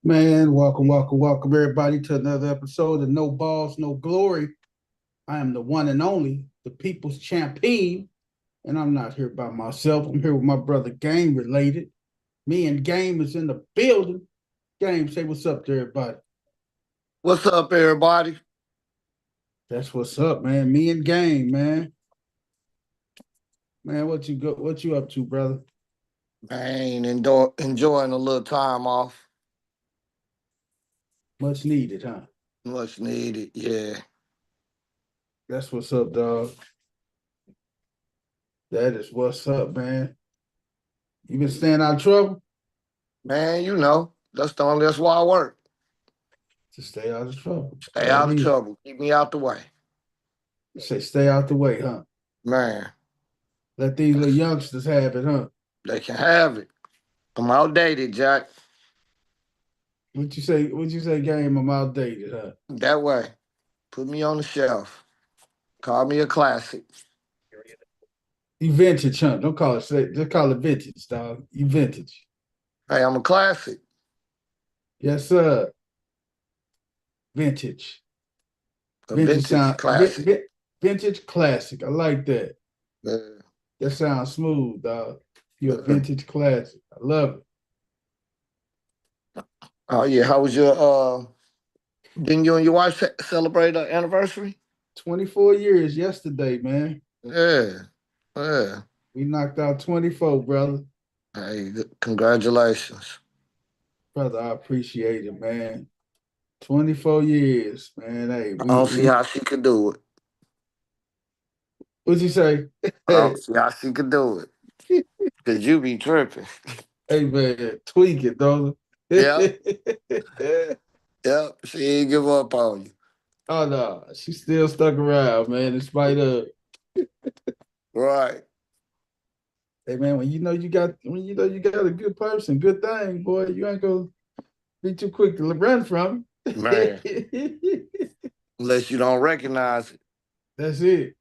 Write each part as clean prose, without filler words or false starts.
Man, welcome everybody to another episode of No Balls, No Glory. I am the one and only, the people's champion, and I'm not here by myself. I'm here with my brother Game related. Me and Game is in the building. Game, say what's up to everybody. What's up, everybody? That's what's up, man. Me and Game, man. Man, what you up to, brother? Man, enjoying a little time off. Much needed, huh? Much needed, yeah. That's what's up, dog. That is what's up, man. You been staying out of trouble? Man, that's why I work. To stay out of trouble. Stay That out of is. trouble. Keep me out the way. Say stay out the way, huh? Man, Let these little youngsters have it, huh? they can have it. I'm outdated, Jack. What you say? What you say? Game, I'm outdated, huh? That way. Put me on the shelf. Call me a classic. You vintage, huh? Don't call it. Just call it vintage, dog. You vintage. Hey, I'm a classic. Yes, sir. Vintage. A Vintage vintage sound. classic. Vintage classic. I like that. Yeah. That sounds smooth, dog. You're a vintage classic. I love it. Oh yeah. How was your didn't you and your wife celebrate an anniversary? 24 years yesterday, man. Yeah. Yeah. We knocked out 24, brother. Hey, congratulations. Brother, I appreciate it, man. 24 years, man. Hey, I we don't see we how she could do it. what'd you say? I Hey, don't see how she could do it. Cause you be tripping. hey man, tweak it, though. Yep, yep. She ain't give up on you. Oh no, she's still stuck around, man. In spite of, Right. hey man, when you know you got a good person, good thing, boy, you ain't gonna be too quick to run from Man. it. Unless you don't recognize it. That's it.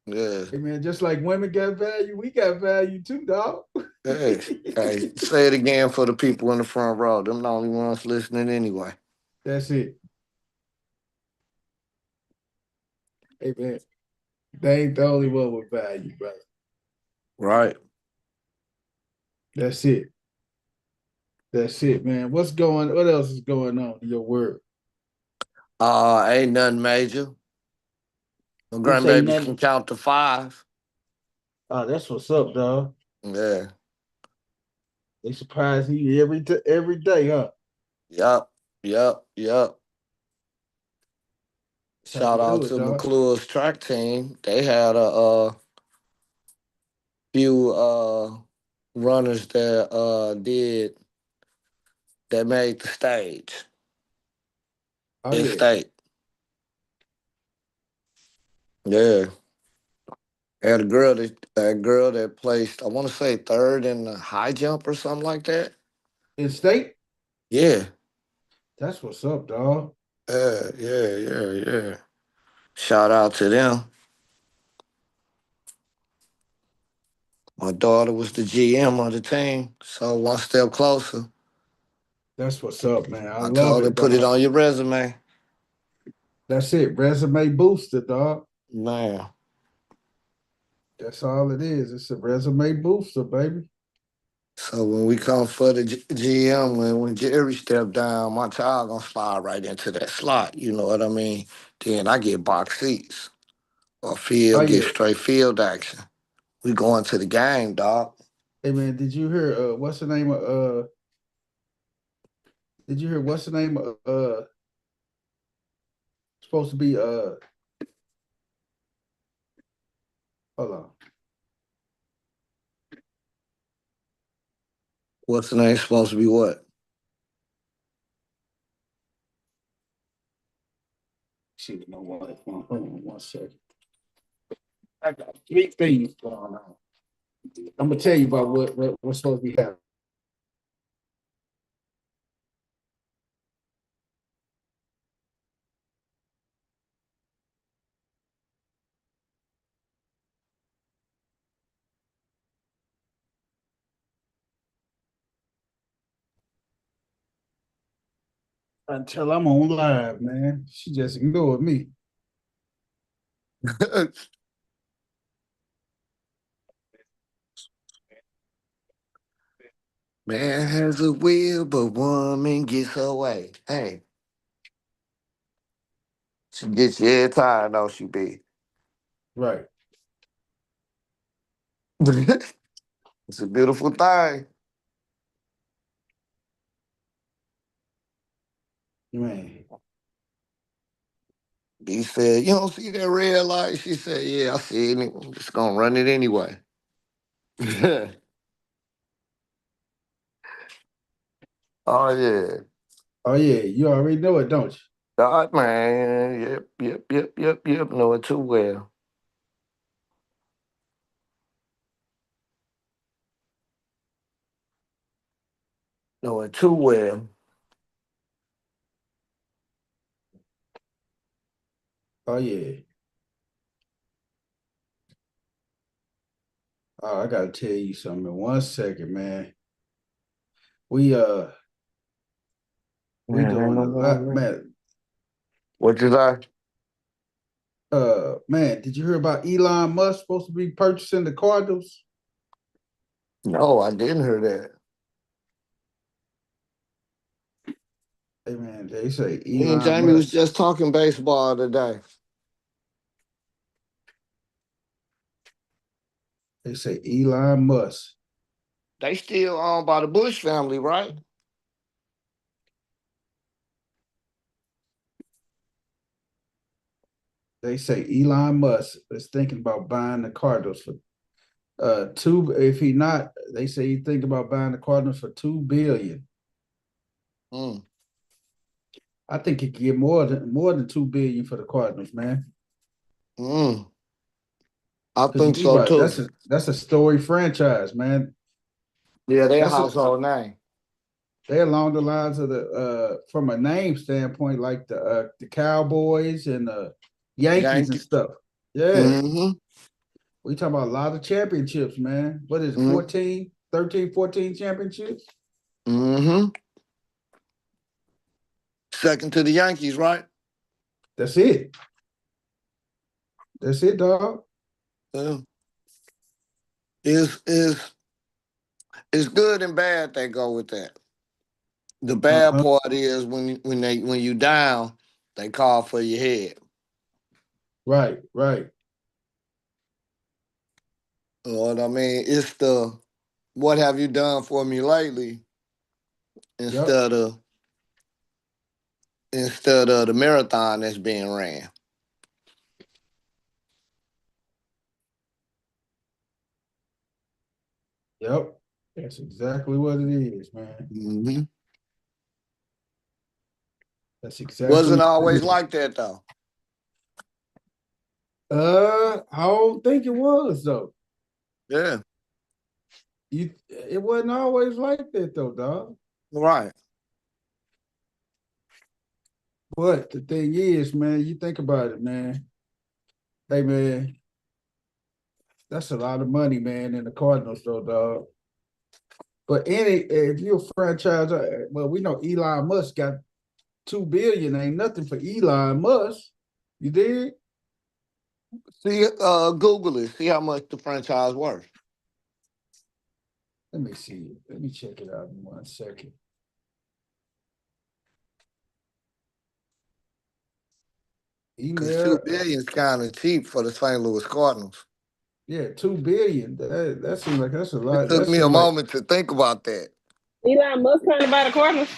Yeah. Hey man, just like women got value, we got value too, dog. Hey. Hey, say it again for the people in the front row. Them the only ones listening anyway. That's it. Hey man, they ain't the only one with value, brother. Right. That's it. That's it, man. What else is going on in your world? Ain't nothing major. My Who say grandbabies nothing? can count to five. Oh, that's what's up, dog. Yeah. They surprise you every day, huh? Yep. Yep. Yep. That's how you Shout out do it, to dog. McClure's track team. They had a few runners that made the stage Oh in yeah. state. Yeah. Had a girl that placed, I want to say third in the high jump or something like that. In state, Yeah. that's what's up, dog. Yeah. Shout out to them. My daughter was the GM of the team, so one step closer. That's what's up, man. I I love told her it, put it dog. on your resume. That's it. Resume booster, dog. Man. That's all it is. It's a resume booster, baby. So when we come for the GM, when Jerry stepped down, my child gonna slide right into that slot. You know what I mean? Then I get box seats or Oh get yeah. straight field action. We going to the game, dog. Hey man, did you hear what's the name of did you hear what's the name of supposed to be hold on. What's the name supposed to be? What? Shoot, no one. Hold on 1 second. I got three things going on. I'm gonna tell you about what's supposed to be happening. until I'm on live, man. She just ignored me. Man has a will, but woman gets her way. Hey, she gets you every time, don't she, be? Right, It's a beautiful thing. man. He said, "You don't see that red light?" She said, "Yeah, I see it. I'm just gonna run it anyway." Oh yeah. Oh yeah, you already know it, don't you? God, man. Yep. Know it too well. Know it too well. Oh yeah. Oh, I gotta tell you something in 1 second, man. We we Man, ain't doing no a more, lot, man. man. What you like? Man, did you hear about Elon Musk supposed to be purchasing the Cardinals? No, I didn't hear that. Hey man, they say Me and Elon Jamie was Musk. just talking baseball today. They say Elon Musk. They still owned by the Bush family, right? They say Elon Musk is thinking about buying the Cardinals for two. If he not, they say he think about buying the Cardinals for 2 billion. Mm. I think he could get more than 2 billion for the Cardinals, man. Mm. I Because you think think so about it, too. that's a story franchise, man. Yeah, they a That's a household name. They're along the lines of the from a name standpoint, like the Cowboys and the Yankees and Yankee. stuff. Yeah. Mm-hmm. We talking about a lot of championships, man. What is it, Mm-hmm. 14, 13, 14 championships? Mm-hmm. Second to the Yankees, right? That's it. That's it, dog. Yeah. It's good and bad they go with that. The bad Uh-huh. part is when you down, they call for your head. Right, right. You know what I mean? It's the what have you done for me lately Yep. instead of instead of the marathon that's being ran. Yep. That's exactly what it is, man. Mm-hmm. That's exactly Wasn't what always it is. like that though. I don't think it was though. Yeah, It wasn't always like that though, dog. right. But the thing is, man, you think about it, man. Hey, man, that's a lot of money, man, in the Cardinals, though, dog. But if you're a franchise, well, we know Elon Musk got 2 billion. Ain't nothing for Elon Musk. You did? See, Google it. See how much the franchise worth. Let me see. Let me check it out in 1 second. Cause two Email, billion is kind of cheap for the St. Louis Cardinals. yeah, 2 billion. That seems like that's a It lot. took That me a seems like moment to think about that. Elon Musk trying to buy the Cardinals.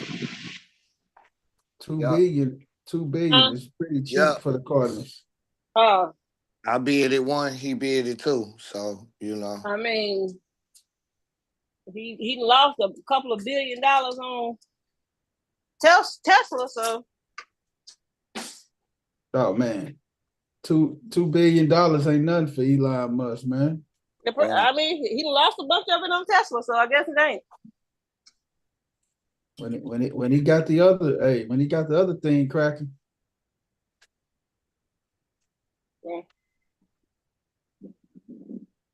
two Yep, billion. 2 billion Huh? is pretty cheap yep. for the Cardinals. Uh, I bid it one, he bid it two. So you know, I mean, he lost a couple of $1 billion on Tesla. So Oh man, $2 billion ain't nothing for Elon Musk, man. right? I mean, he lost a bunch of it on Tesla. So I guess it ain't. When he got the other when he got the other thing cracking, Yeah.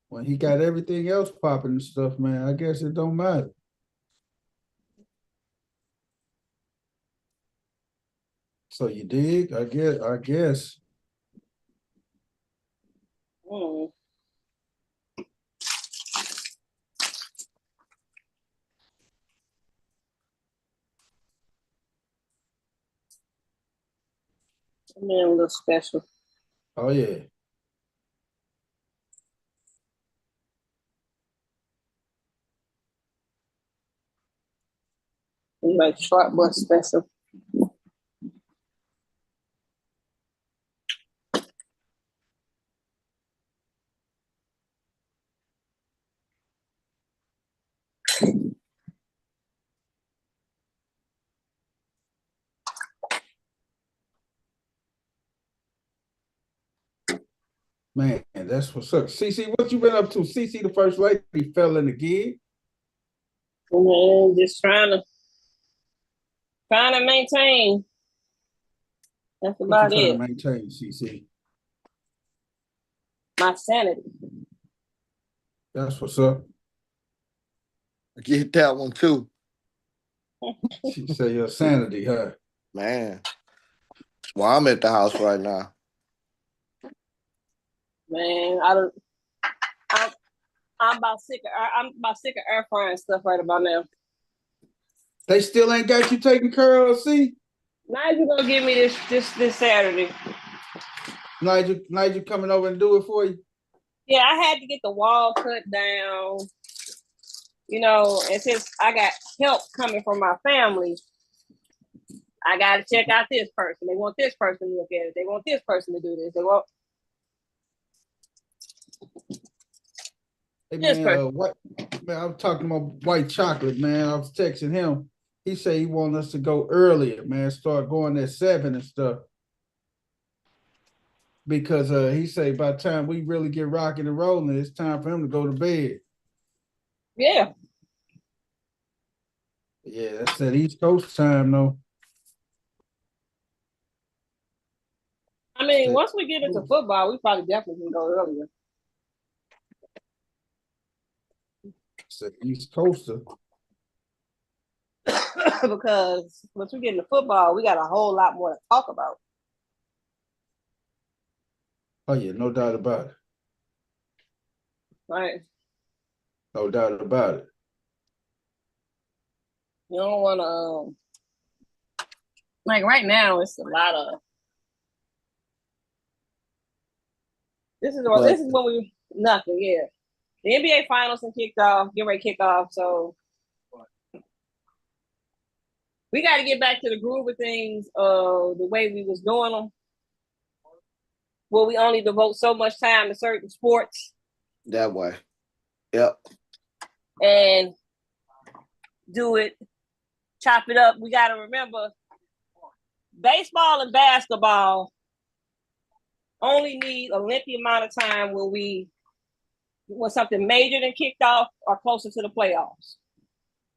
when he got everything else popping and stuff, man, I guess it don't matter. So you dig? I guess. Mm. Man, a little special. Oh yeah. Like short but special. Man, that's what's up. CC, what you been up to? CC, the first lady, fell in the gig. Man, just trying to maintain. That's What you about trying to it. maintain, CC? My sanity. That's what's up. Get that one too. She say your sanity, huh? Man. Well, I'm at the house right now. Man, I'm about sick of air frying stuff right about now. They still ain't got you taken care of, see? Nigel gonna give me this Saturday. Nigel coming over and do it for you? Yeah, I had to get the wall cut down. You know, and since I got help coming from my family, I got to check out this person. They want this person to look at it. They want this person to do this. They want Hey this man, person. man, I was talking about white chocolate, man. I was texting him. He said he wanted us to go earlier, man. Start going at 7 and stuff. Because he said by the time we really get rocking and rolling, it's time for him to go to bed. Yeah. Yeah, that's that East Coast time, though. I mean, once we get into football, we probably definitely can go earlier. It's the East Coaster. Because once we get into football, we got a whole lot more to talk about. Oh yeah, no doubt about it. Right. No doubt about it. You don't want to, like right now, it's a lot of. This is when we nothing. Yeah, the NBA finals and kicked off. Get ready to kick off. So we got to get back to the groove of things. The way we was doing them. Well, we only devote so much time to certain sports. That way. Yep. And do it, chop it up. We got to remember, baseball and basketball only need a lengthy amount of time when something major than kicked off or closer to the playoffs,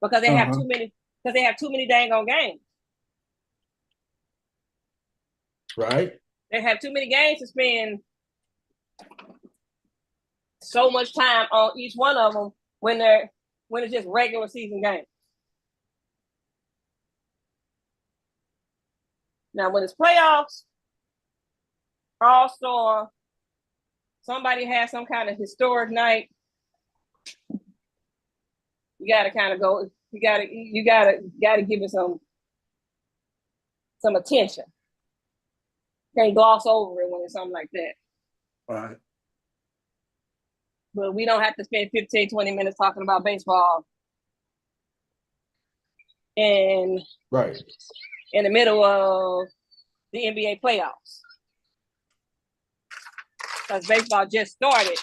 because they have too many. Because they have too many dang on games. Right. They have too many games to spend so much time on each one of them when it's just regular season games. Now, when it's playoffs, All-Star, somebody has some kind of historic night, you got to kind of go. You got to give it some attention. Can't gloss over it when it's something like that. Right. But we don't have to spend 15, 20 minutes talking about baseball. And right in the middle of the NBA playoffs. Because baseball just started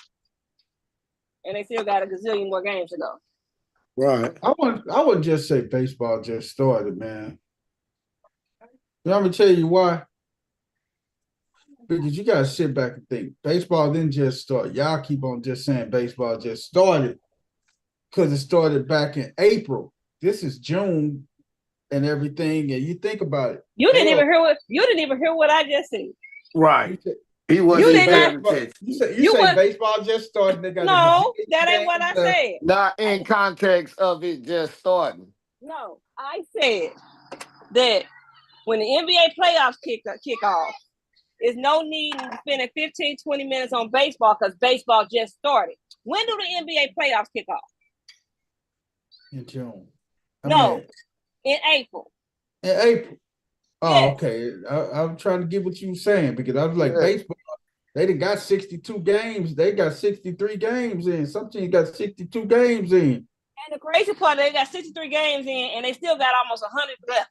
and they still got a gazillion more games to go. Right. I wouldn't just say baseball just started, man. Let me tell you why. Because you gotta sit back and think. Baseball didn't just start. Y'all keep on just saying baseball just started because it started back in April. This is June and everything, and you think about it. You didn't even hear what I just said. Right. He wasn't even paying attention. You say baseball just started. They got that ain't what I said. Not in context of it just starting. No, I said that when the NBA playoffs kick off, there's no need in spending 15, 20 minutes on baseball because baseball just started. When do the NBA playoffs kick off? In June. In April. In April. Oh, yes. Okay. I'm trying to get what you were saying because I was like, baseball, they done got 62 games. They got 63 games in. Some teams got 62 games in. And the crazy part, they got 63 games in, and they still got almost 100 left.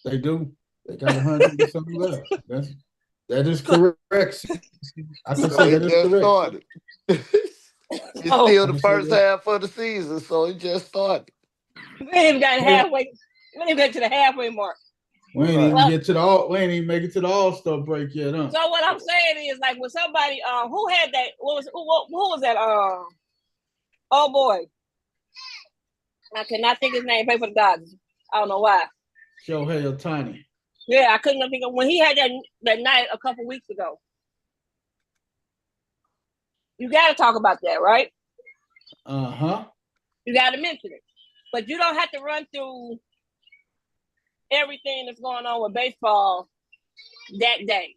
They do. They got 100 and something left. That is correct. I can say that is correct. Started. It's still the first half of the season, so it just started. We ain't even got halfway. We ain't even get to the halfway mark. We ain't even get to the all. We ain't even make it to the All-Star break yet, huh? So what I'm saying is, like, when somebody, who had that? Who was that? Oh boy, I cannot think his name. Play for the Dodgers. I don't know why. Shohei Ohtani. Yeah, I couldn't think of when he had that night a couple weeks ago. You got to talk about that, right? You got to mention it, but you don't have to run through everything that's going on with baseball that day.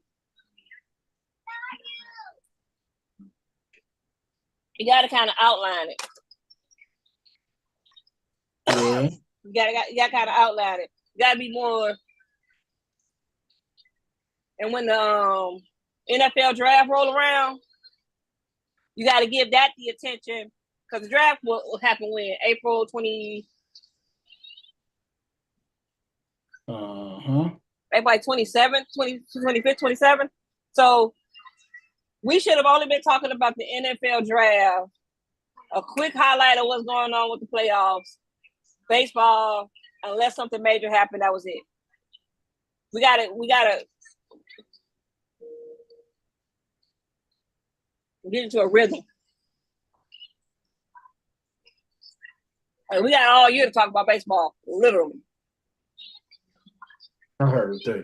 You got to kind of outline it. Yeah. You got to kind of outline it. You got to be more. And when the NFL draft roll around, you got to give that the attention because the draft will happen when April 20. April 27th, 25th, 27th. So we should have only been talking about the NFL draft. A quick highlight of what's going on with the playoffs, baseball. Unless something major happened, that was it. We gotta get into a rhythm. And we got all year to talk about baseball, literally. I heard it too.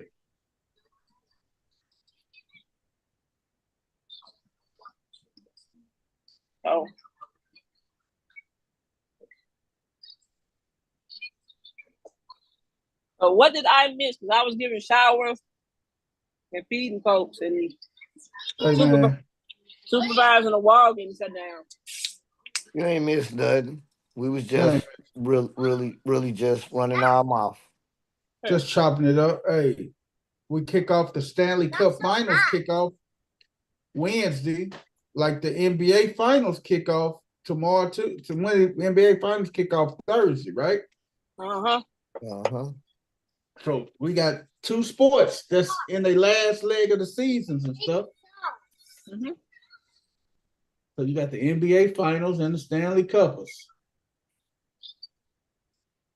Oh. So what did I miss? Because I was giving showers and feeding folks and supervising a wall getting shut down. You ain't missed nothing. We was just really just running our mouth. Just chopping it up. Hey, we kick off the Stanley Cup Finals kickoff Wednesday, like the NBA Finals kickoff tomorrow too. So when the NBA Finals kickoff Thursday, right? So we got two sports that's in the last leg of the seasons and stuff. So you got the NBA Finals and the Stanley Cuppers.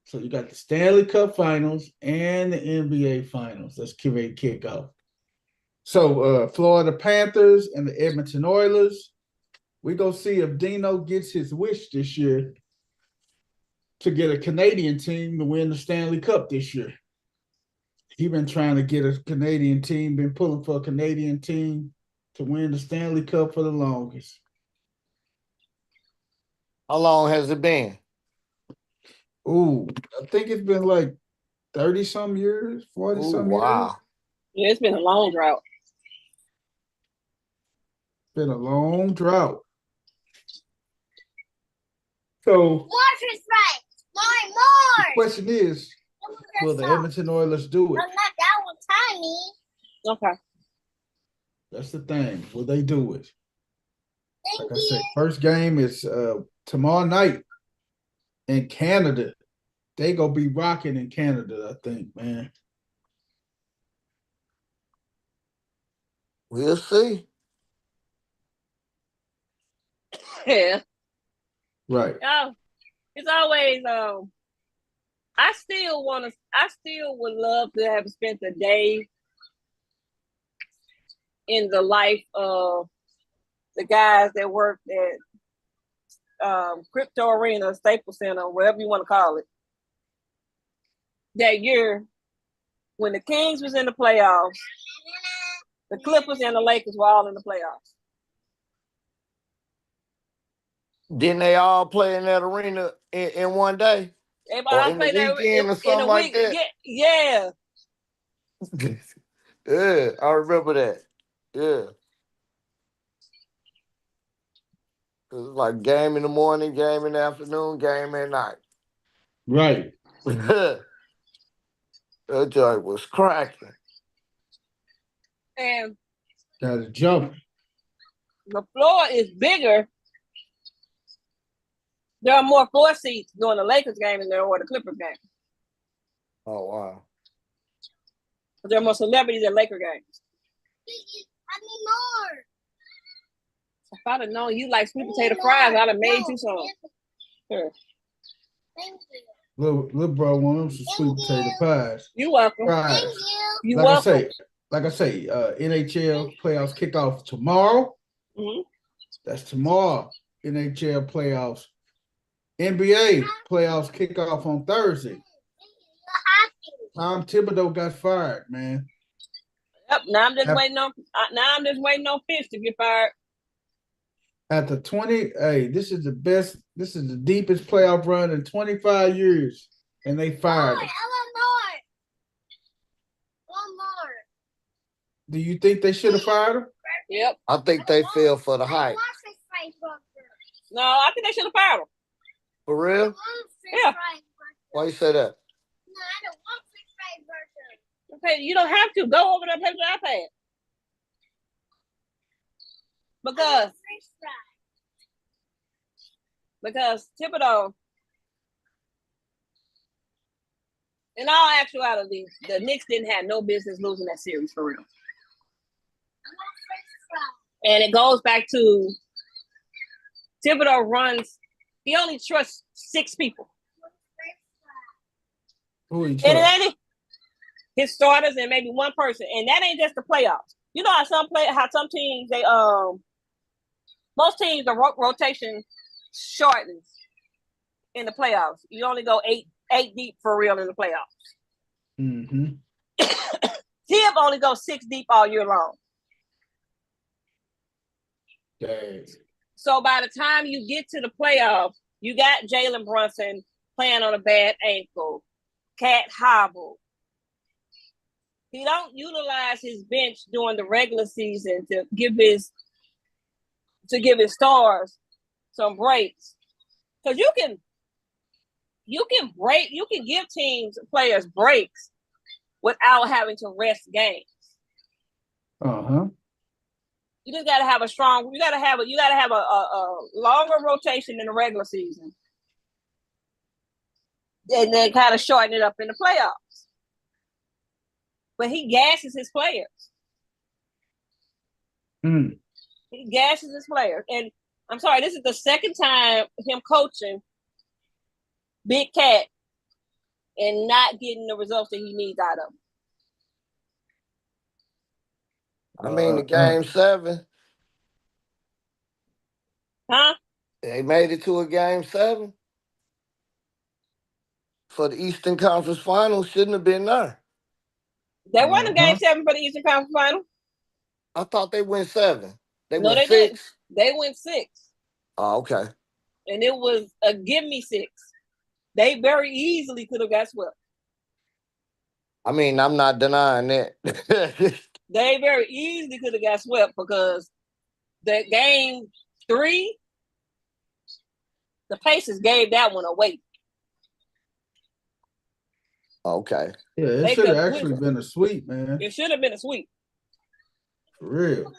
So you got the Stanley Cup Finals and the NBA Finals. That's ready to kick off. So Florida Panthers and the Edmonton Oilers. We go see if Dino gets his wish this year to get a Canadian team to win the Stanley Cup this year. He been trying to get a Canadian team, been pulling for a Canadian team to win the Stanley Cup for the longest. How long has it been? Ooh, I think it's been like 30-some years, 40-some years. Yeah, it's been a long drought. Been a long drought. So the question is, will the Edmonton Oilers do it? No, not that one, Tiny. Okay. That's the thing. Will they do it? Like I said, first game is tomorrow night in Canada. They gonna be rocking in Canada, I think, man. We'll see. Yeah. Right. It's always I still would love to have spent a day in the life of the guys that worked at Crypto Arena, Staples Center, whatever you want to call it. That year when the Kings was in the playoffs, the Clippers and the Lakers were all in the playoffs. Didn't they all play in that arena in one day? Everybody or in the weekend or something like that? Yeah. Yeah, I remember that. Yeah. It was like game in the morning, game in the afternoon, game at night. Right. That joint was cracking. And Got to jump. the floor is bigger. There are more floor seats during the Lakers game than there were the Clippers game. Oh wow. There are more celebrities at Laker games. I need more. If I'd have known you like sweet potato fries, I'd have made you some. Here. Thank you. Little bro want them some sweet potato pies. You welcome. Fries. Thank you. You Like welcome. I say, NHL playoffs kick off tomorrow. Mm-hmm. That's tomorrow. NHL playoffs. NBA playoffs kick off on Thursday. Tom Thibodeau got fired, man. Yep. Now I'm just waiting on Fitz to get fired. At the 20, hey, this is the deepest playoff run in 25 years. And they fired him. I want more. One more. Do you think they should have fired him? Yep. I think they fell for the hype. No, I think they should have fired him. For real? Yeah. Why you say that? No, I don't want French fry burger. Okay, you don't have to go over there and play with the iPad. Because Thibodeau, in all actuality, the Knicks didn't have no business losing that series for real. And it goes back to Thibodeau he only trusts 6 people. Who he And trust? it ain't his starters and maybe one person. And that ain't just the playoffs. You know how some teams, most teams, the rotation shortens in the playoffs. You only go eight deep for real in the playoffs. Mm-hmm. Tib only goes 6 deep all year long. Dang. So by the time you get to the playoffs, you got Jalen Brunson playing on a bad ankle, Cat hobble. He don't utilize his bench during the regular season to give his stars some breaks. Because you can give players breaks without having to rest games. Uh-huh. You just gotta have a longer rotation in the regular season. And then kind of shorten it up in the playoffs. But he gasses his players. He gasses his players. And I'm sorry, this is the second time him coaching Big Cat and not getting the results that he needs out of him. I mean, the game 7. Huh? They made it to a game 7 for the Eastern Conference Finals. Shouldn't have been there. They won the game 7 for the Eastern Conference Final. I thought they went 7. They went 6. Didn't. They went 6. Oh, okay. And it was a give me 6. They very easily could have got swept. I mean, I'm not denying that. They very easily could have got swept because the game 3, the Pacers gave that one away. Okay. Yeah, it should have actually been a sweep, man. It should have been a sweep. For real.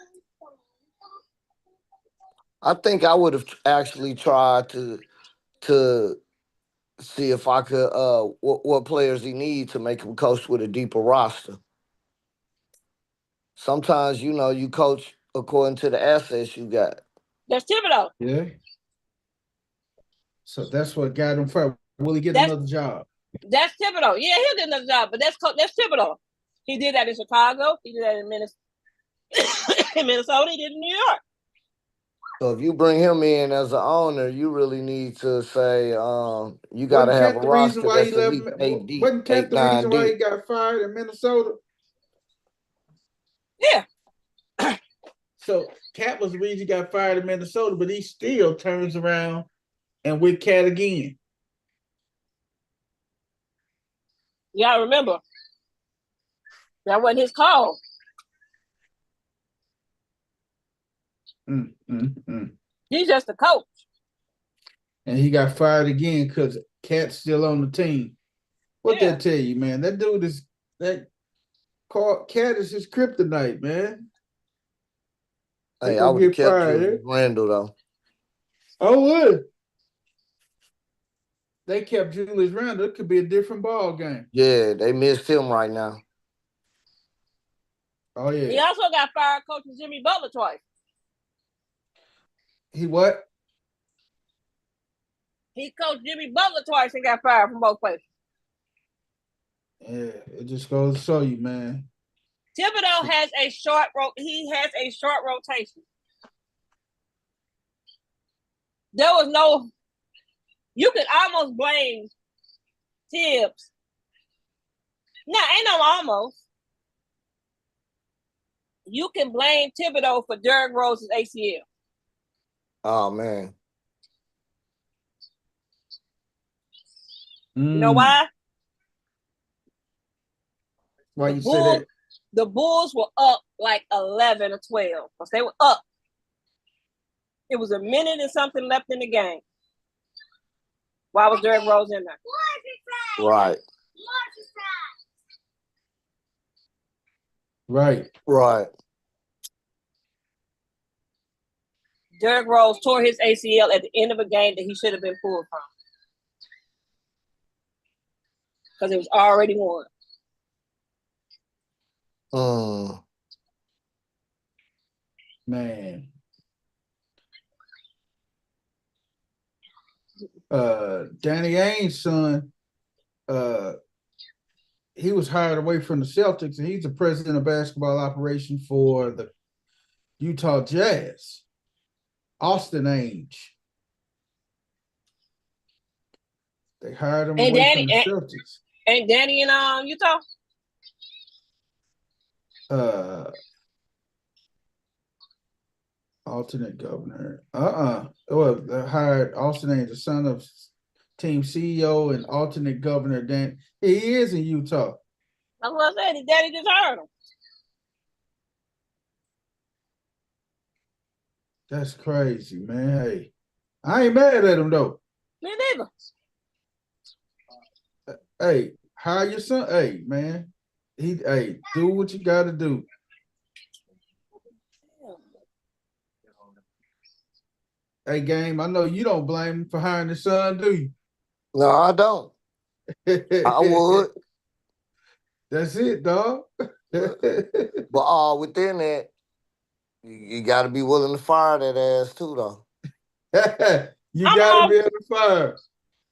I think I would have actually tried to see if I could what players he need to make him coach with a deeper roster. Sometimes, you coach according to the assets you got. That's Thibodeau. Yeah. So that's what got him fired. Will he get another job? That's Thibodeau. Yeah, he'll get another job, but that's Thibodeau. He did that in Chicago. He did that in Minnesota. He did it in New York. So if you bring him in as an owner, you really need to say you got to have a roster that's at least 8 deep. Wasn't Cat the reason why he got fired in Minnesota? Yeah. So Cat was the reason he got fired in Minnesota, but he still turns around and with Cat again. Yeah, I remember. That wasn't his call. He's just a coach. And he got fired again because Cat's still on the team. What that tell you, man? That dude is that Cat is his kryptonite, man. Hey, I would have kept Julius Randle though. Oh, would. They kept Julius Randle. It could be a different ball game. Yeah, they missed him right now. Oh yeah. He also got fired coaching Jimmy Butler twice. He what? He coached Jimmy Butler twice and got fired from both places. Yeah, it just goes to show you, man. Thibodeau has a short rotation. There was no, you could almost blame Tibbs. No, ain't no almost. You can blame Thibodeau for Derrick Rose's ACL. Oh man. You know why? Why you say that? The Bulls were up like 11 or 12. Because they were up. It was a minute and something left in the game. Why was Derrick Rose in there? Right. Right. Derrick Rose tore his ACL at the end of a game that he should have been pulled from. Because it was already won. Man. Danny Ainge's son, he was hired away from the Celtics, and he's the president of basketball operations for the Utah Jazz. Austin Ainge. They hired him away from the Celtics. Ain't Danny in Utah? Alternate governor. Well, they hired Austin Ainge, the son of team CEO and alternate governor. He is in Utah. That's what I said. His daddy just hired him. That's crazy, man. Hey, I ain't mad at him though. Me neither. Hey, hire your son. Hey, man. Do what you gotta do. Hey, Game, I know you don't blame him for hiring his son, do you? No, I don't. I would. That's it, dog. But within that, you got to be willing to fire that ass too, though. You got to be able to fire.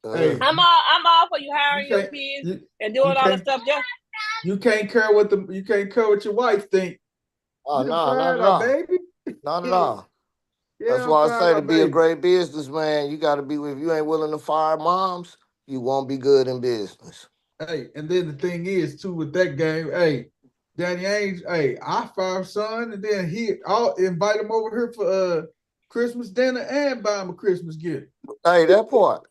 Hey, I'm all for you hiring your kids and doing all that stuff. You can't care what your wife think. Oh, no, not at all. Baby. Not at all. Yeah, that's why I say to be a great businessman, you got to be. If you ain't willing to fire moms, you won't be good in business. Hey, and then the thing is too with that game. Hey, Danny Ainge. Hey, I fire son, and then I'll invite him over here for Christmas dinner and buy him a Christmas gift. Hey, that part.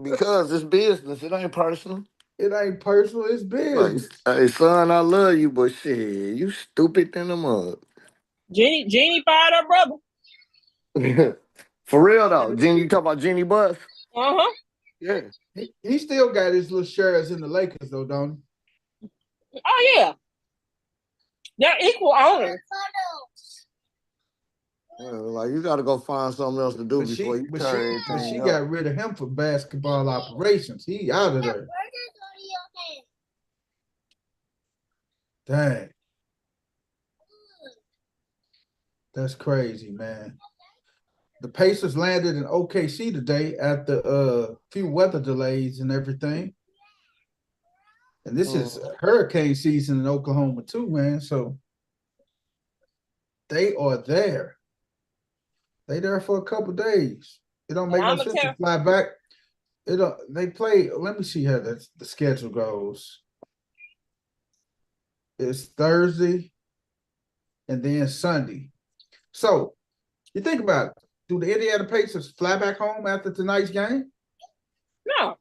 Because it's business. It ain't personal. It ain't personal. It's business. Hey, son, I love you, but shit, you stupid than a mug. Jeannie fired her brother. For real though, Jeannie, you talk about Jeannie Buss? Yeah. He still got his little shares in the Lakers though, don't he? Oh yeah. They're equal owners. Yeah, like you gotta go find something else to do before you turn But she got rid of him for basketball operations. He out of there. Dang. That's crazy, man. The Pacers landed in OKC today after a few weather delays and everything. And this is hurricane season in Oklahoma too, man. So they are there. They there for a couple days. It don't make no sense to fly back. They play. Let me see how the schedule goes. It's Thursday and then Sunday. So you think about it. Do the Indiana Pacers fly back home after tonight's game? No.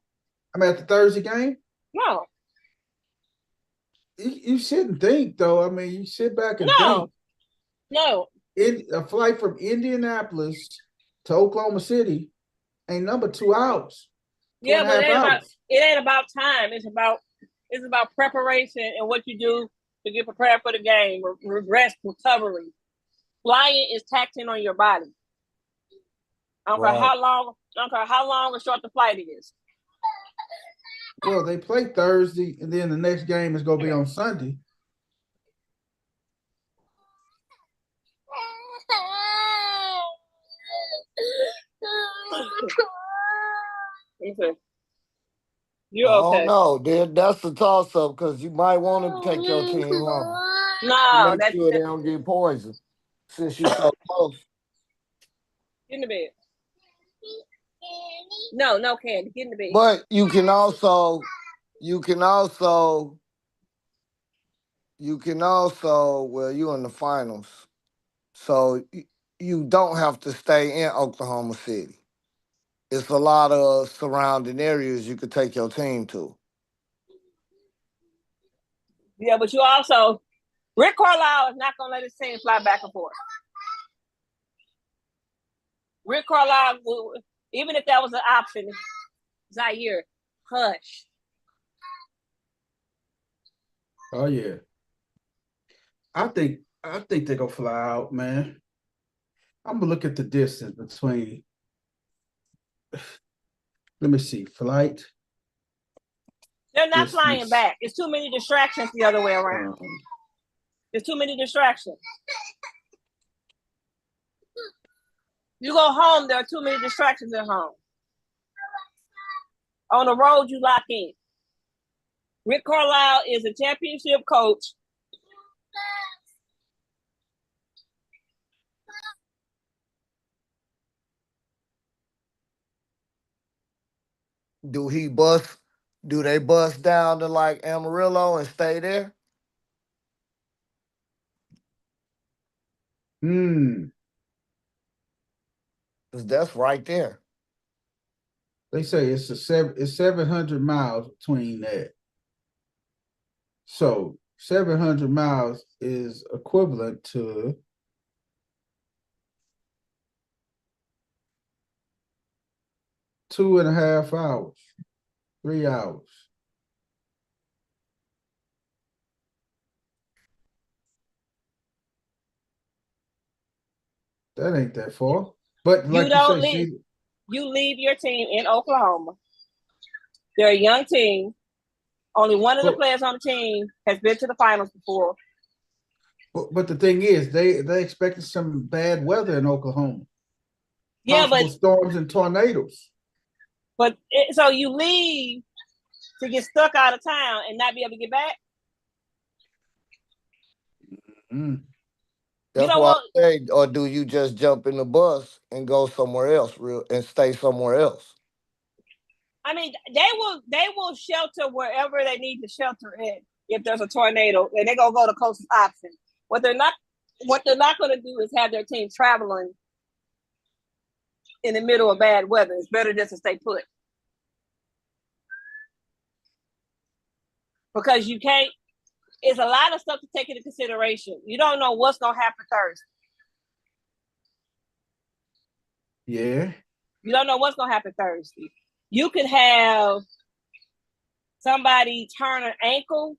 I mean, after Thursday game? No. You shouldn't think though. I mean, you sit back and think. No. A flight from Indianapolis to Oklahoma City ain't number 2 hours, two Yeah, and a but half hours. it ain't about time. It's about preparation and what you do to get prepared for the game. Rest, recovery. Flying is taxing on your body. I don't care how long. I don't care how long or short the flight is. Well, they play Thursday, and then the next game is going to be on Sunday. Okay. You're I don't okay. know. That's the toss up because you might want to take your team home. No, Make sure they don't get poisoned since you so close. Get in the bed. No candy. Get in the bed. But you can also well, you're in the finals. So you don't have to stay in Oklahoma City. It's a lot of surrounding areas you could take your team to. Yeah, but you also Rick Carlisle is not gonna let his team fly back and forth. Rick Carlisle, even if that was an option, Zaire, hush. Oh yeah, I think they're gonna fly out, man. I'm gonna look at the distance between. Let me see, flight. They're not distance. flying back. It's too many distractions the other way around. There's too many distractions. You go home, there are too many distractions at home. On the road, you lock in. Rick Carlisle is a championship coach. Do they bust down to like Amarillo and stay there? Because that's right there. They say it's 700 miles between that. So 700 miles is equivalent to 2.5 hours, 3 hours. That ain't that far. But like you leave your team in Oklahoma. They're a young team. Only one of the players on the team has been to the finals before. But the thing is, they expecting some bad weather in Oklahoma. Yeah, possible storms and tornadoes. But so you leave to get stuck out of town and not be able to get back? Mm. That's what I say. Or do you just jump in the bus and go somewhere else and stay somewhere else? I mean, they will shelter wherever they need to shelter in if there's a tornado, and they're gonna go to closest option. What they're not going to do is have their team traveling in the middle of bad weather. It's better just to stay put, because you can't. It's a lot of stuff to take into consideration. You don't know what's gonna happen Thursday. Yeah. You don't know what's gonna happen Thursday. You could have somebody turn an ankle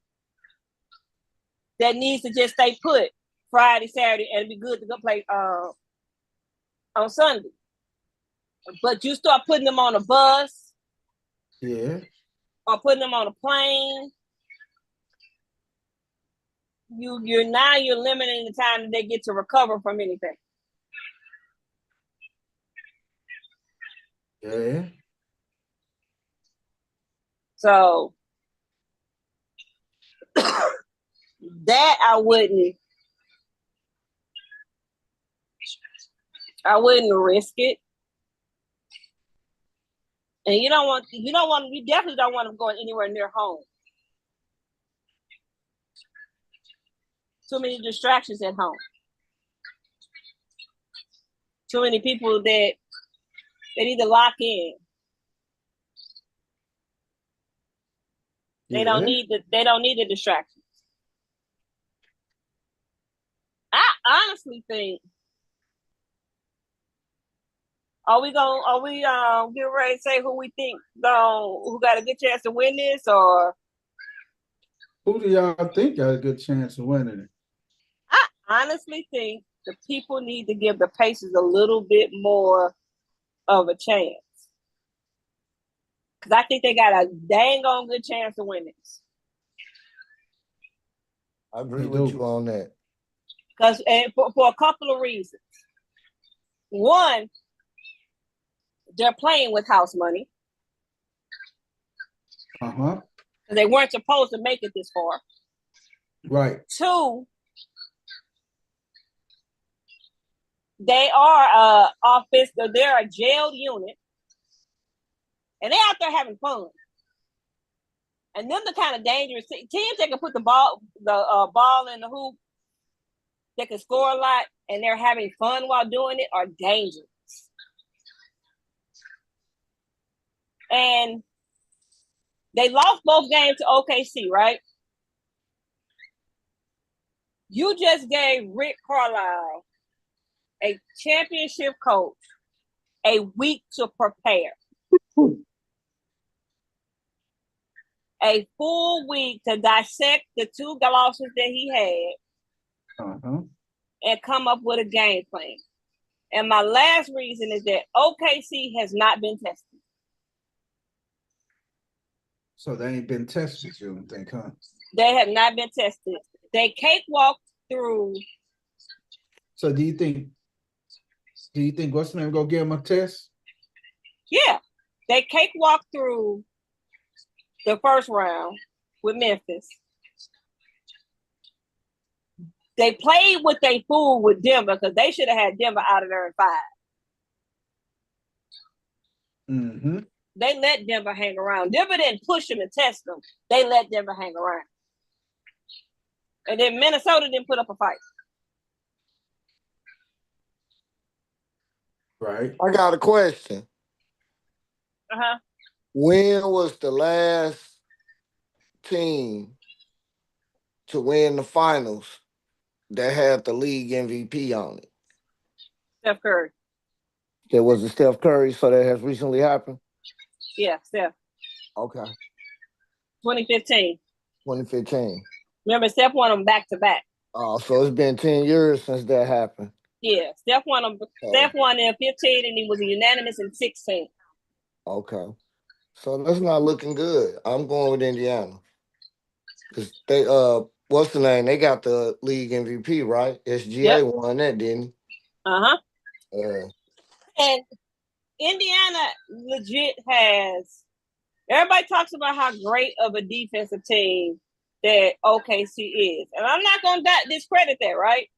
that needs to just stay put Friday, Saturday, and be good to go play on Sunday. But you start putting them on a bus, yeah, or putting them on a plane. You're limiting the time that they get to recover from anything. Yeah. So that I wouldn't risk it. And you definitely don't want them going anywhere near home. Too many distractions at home. Too many people that they need to lock in. They don't need the distractions. honestly think, are we getting ready to say who we think who got a good chance to win this, or Who do y'all think got a good chance of winning it? I honestly think the people need to give the Pacers a little bit more of a chance. Because I think they got a dang on good chance to win this. I agree They with do. you on that. Because for a couple of reasons. One, they're playing with house money. Uh-huh. They weren't supposed to make it this far. Right. Two, they are they're a jailed unit. And they're out there having fun. And them the kind of dangerous teams that can put the ball in the hoop, they can score a lot, and they're having fun while doing it, are dangerous. And they lost both games to OKC, right? You just gave Rick Carlisle, a championship coach, a week to prepare. A full week to dissect the two losses that he had and come up with a game plan. And my last reason is that OKC has not been tested. So they ain't been tested, you don't think, huh? They have not been tested. They cakewalked through. So do you think what's the name go give them a test? Yeah. They cakewalked through the first round with Memphis. They played with a fool with Denver because they should have had Denver out of there in 5. Mm-hmm. They let Denver hang around. Denver didn't push them and test them. They let Denver hang around. And then Minnesota didn't put up a fight. Right. I got a question. Uh-huh. When was the last team to win the finals that had the league MVP on it? Steph Curry. There was a Steph Curry, so that has recently happened? Yeah, Steph. Okay. 2015. 2015. Remember, Steph won them back to back. Oh, so it's been 10 years since that happened. Yeah, Steph won them. Oh. Steph won in 15, and he was unanimous in 16. Okay. So that's not looking good. I'm going with Indiana. Because they what's the name? They got the league MVP, right? SGA won that, didn't he? Uh-huh. And Indiana legit has, everybody talks about how great of a defensive team that OKC is. And I'm not going to discredit that, right?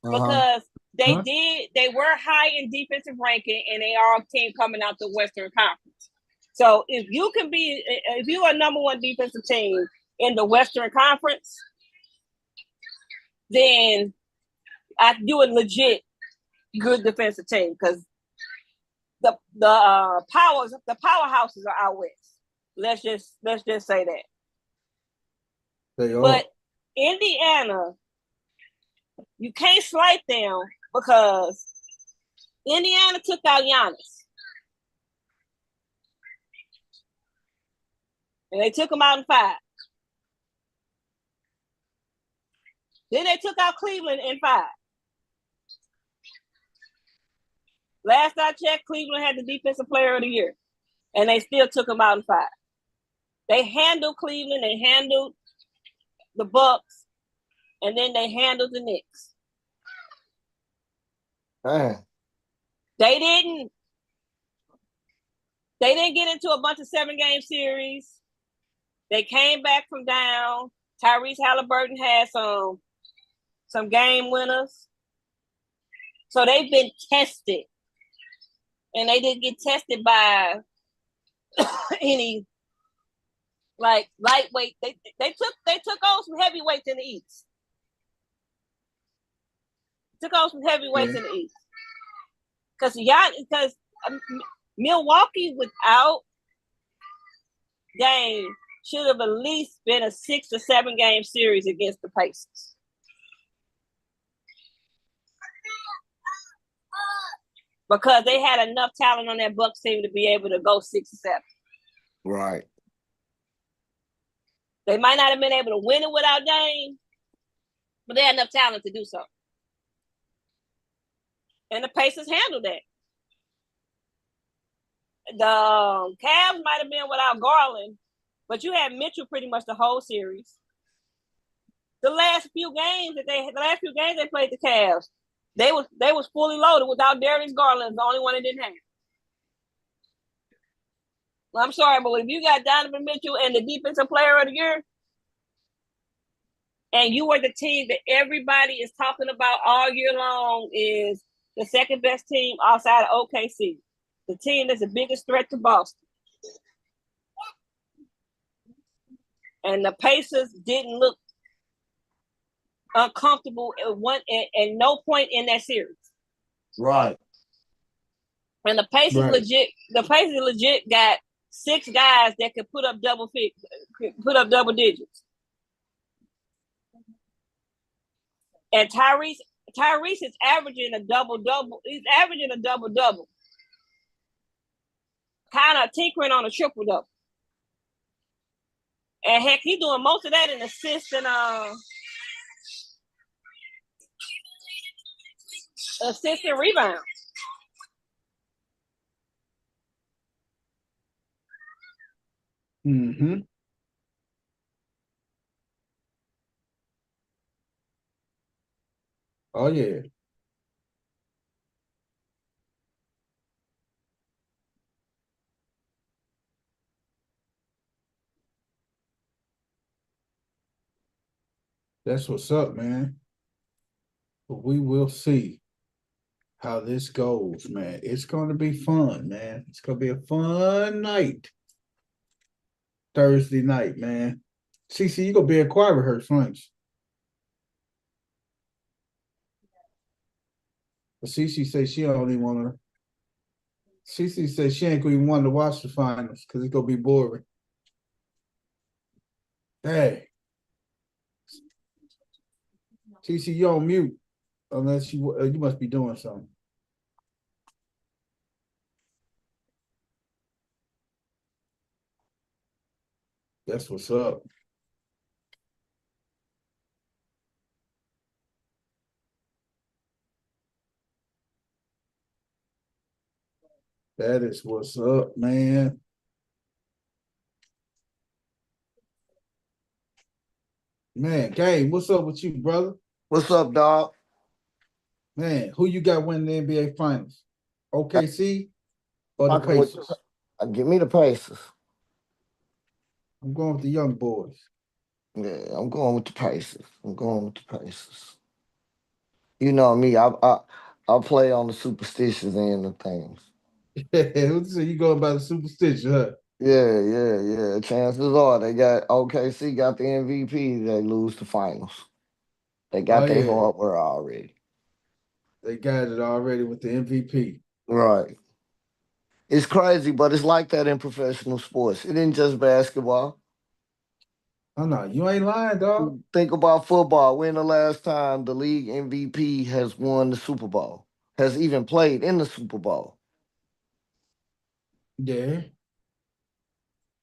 Because they were high in defensive ranking, and they are a team coming out the Western Conference. So if you are number one defensive team in the Western Conference, then you a legit good defensive team, because the powerhouses are out west. Let's just say that. They are. But Indiana, you can't slight them because Indiana took out Giannis. And they took him out in 5. Then they took out Cleveland in 5. Last I checked, Cleveland had the defensive player of the year. And they still took him out in 5. They handled Cleveland, they handled the Bucks, and then they handled the Knicks. Man. They didn't get into a bunch of 7-game series. They came back from down. Tyrese Halliburton had some game winners. So they've been tested. And they didn't get tested by any like lightweight. They took on some heavyweights in the East. Took on some heavyweights in the East. Because Milwaukee without Dame should have at least been a 6 or 7 game series against the Pacers. because they had enough talent on that Bucks team to be able to go 6-7. Right. They might not have been able to win it without Dame, but they had enough talent to do so. And the Pacers handled that. The Cavs might have been without Garland, but you had Mitchell pretty much the whole series. The last few games they played the Cavs, they was fully loaded without Darius Garland, the only one that didn't have. I'm sorry, but if you got Donovan Mitchell and the defensive player of the year, and you were the team that everybody is talking about all year long is the second best team outside of OKC, the team that's the biggest threat to Boston. And the Pacers didn't look uncomfortable at no point in that series. Right. And the Pacers legit got 6 guys that could put up double digits. And Tyrese is averaging a double-double. He's averaging a double-double. Kind of tinkering on a triple-double. And heck, he's doing most of that in assists and rebounds. Mm-hmm. Oh, yeah. That's what's up, man. But we will see how this goes, man. It's going to be fun, man. It's going to be a fun night. Thursday night, man. CC, you going to be at choir rehearsal, ain't you? But CC says she don't even want to. CC says she ain't going to even want to watch the finals because it's going to be boring. Hey. CC, you on mute unless you must be doing something. That's what's up. That is what's up, man. Man, Game, what's up with you, brother? What's up, dog? Man, who you got winning the NBA Finals? OKC or the Pacers? Give me the Pacers. I'm going with the young boys. Yeah, I'm going with the Pacers. You know me, I play on the superstitious end of things. So you going by the superstition, huh? Yeah. Chances are they got OKC got the MVP, they lose the finals. They got their hardware already. They got it already with the MVP. Right. It's crazy, but it's like that in professional sports. It ain't just basketball. Oh no, you ain't lying, dog. Think about football. When the last time the league MVP has won the Super Bowl? Has even played in the Super Bowl? Yeah.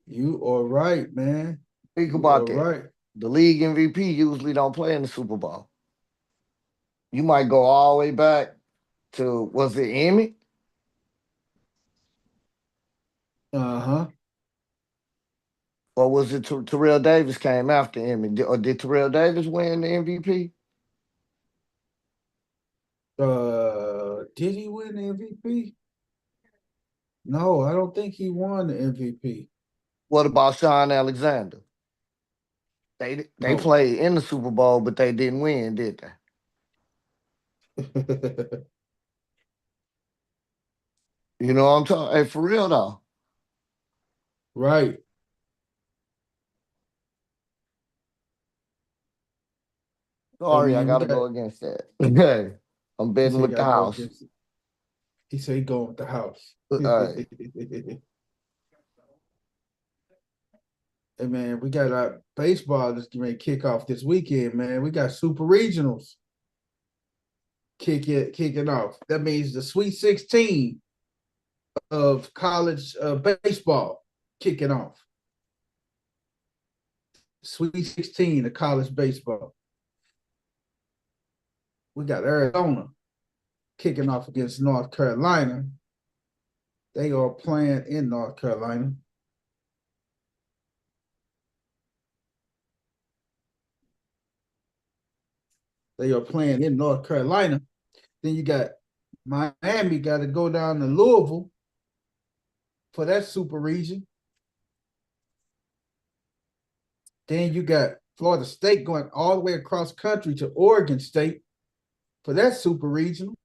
You are right, man. Think You about are that. right. The league MVP usually don't play in the Super Bowl. You might go all the way back to, was it Emmett? Uh-huh. Or was it Terrell Davis came after Emmett? Or did Terrell Davis win the MVP? Did he win the MVP? No, I don't think he won the MVP. What about Sean Alexander? They No. played in the Super Bowl, but they didn't win, did they? You know what I'm talking? Hey, for real though. Right. Sorry, I Man, gotta go against that. Hey, I'm betting with the house. He said he going with the house. Hey. Hey man, we got our baseball that's going to kick off this weekend, man. We got super regionals. kicking off. That means the Sweet 16 of college baseball kicking off. Sweet 16 of college baseball. We got Arizona kicking off against North Carolina. They are playing in North Carolina. They are playing in North Carolina. Then you got Miami got to go down to Louisville for that super region. Then you got Florida State going all the way across country to Oregon State for that super regional.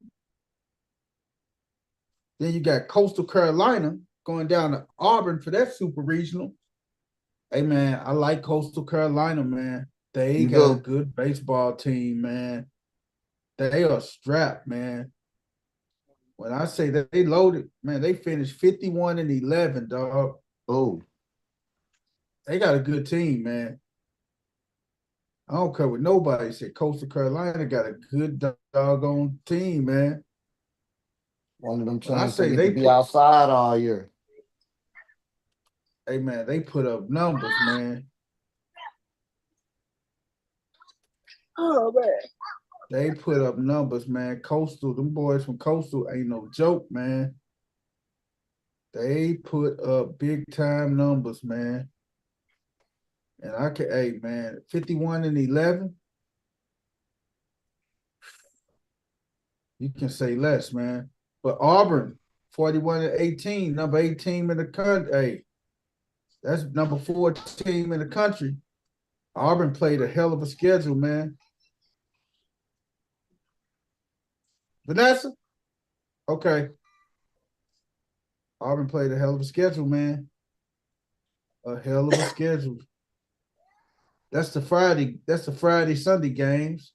Then you got Coastal Carolina going down to Auburn for that super regional. Hey, man, I like Coastal Carolina, man. They got a good baseball team, man. They are strapped, man. When I say that they loaded, man, they finished 51-11, dog. Oh. They got a good team, man. I don't care what nobody said. Coastal Carolina got a good doggone team, man. One of them When I teams say that they get to be outside all year. Hey, man, they put up numbers, man. Oh, man. They put up numbers, man. Coastal, them boys from Coastal ain't no joke, man. They put up big time numbers, man. And hey, man, 51-11. You can say less, man. But Auburn, 41-18, number 8 team in the country. Hey, that's number 4 team in the country. Auburn played a hell of a schedule, man. Vanessa? Okay. Auburn played a hell of a schedule, man. A hell of a schedule. That's the Friday, Sunday games.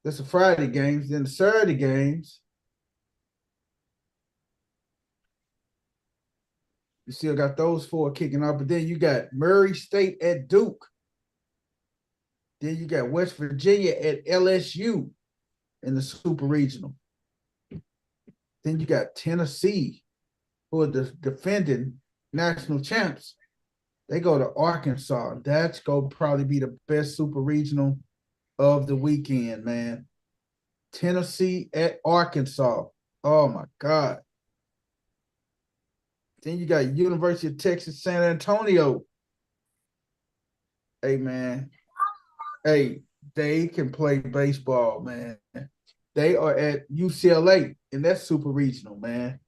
That's the Friday games. Then the Saturday games. You still got those 4 kicking off, but then you got Murray State at Duke. Then you got West Virginia at LSU in the Super Regional. Then you got Tennessee, who are the defending national champs. They go to Arkansas. That's going to probably be the best Super Regional of the weekend, man. Tennessee at Arkansas. Oh, my God. Then you got University of Texas, San Antonio. Hey, man. Hey, they can play baseball, man. They are at UCLA, and that's Super Regional, man.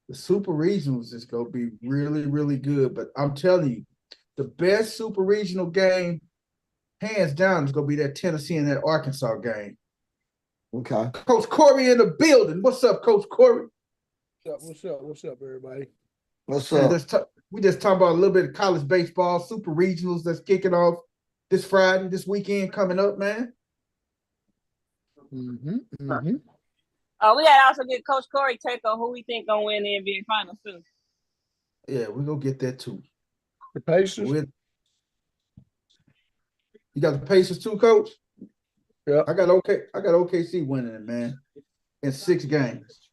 The Super Regionals is going to be really, really good. But I'm telling you, the best Super Regional game, hands down, is going to be that Tennessee and that Arkansas game. Okay. Coach Corey in the building. What's up, Coach Corey? What's up, everybody? What's Man, up? we just talking about a little bit of college baseball, Super Regionals that's kicking off this Friday, this weekend coming up, man. Mm-hmm. Mm-hmm. We gotta also get Coach Corey take on who we think gonna win the NBA Finals too. Yeah, we're gonna get that too. The Pacers. You got the Pacers too, Coach? Yeah. I got OKC winning it, man. In 6 games.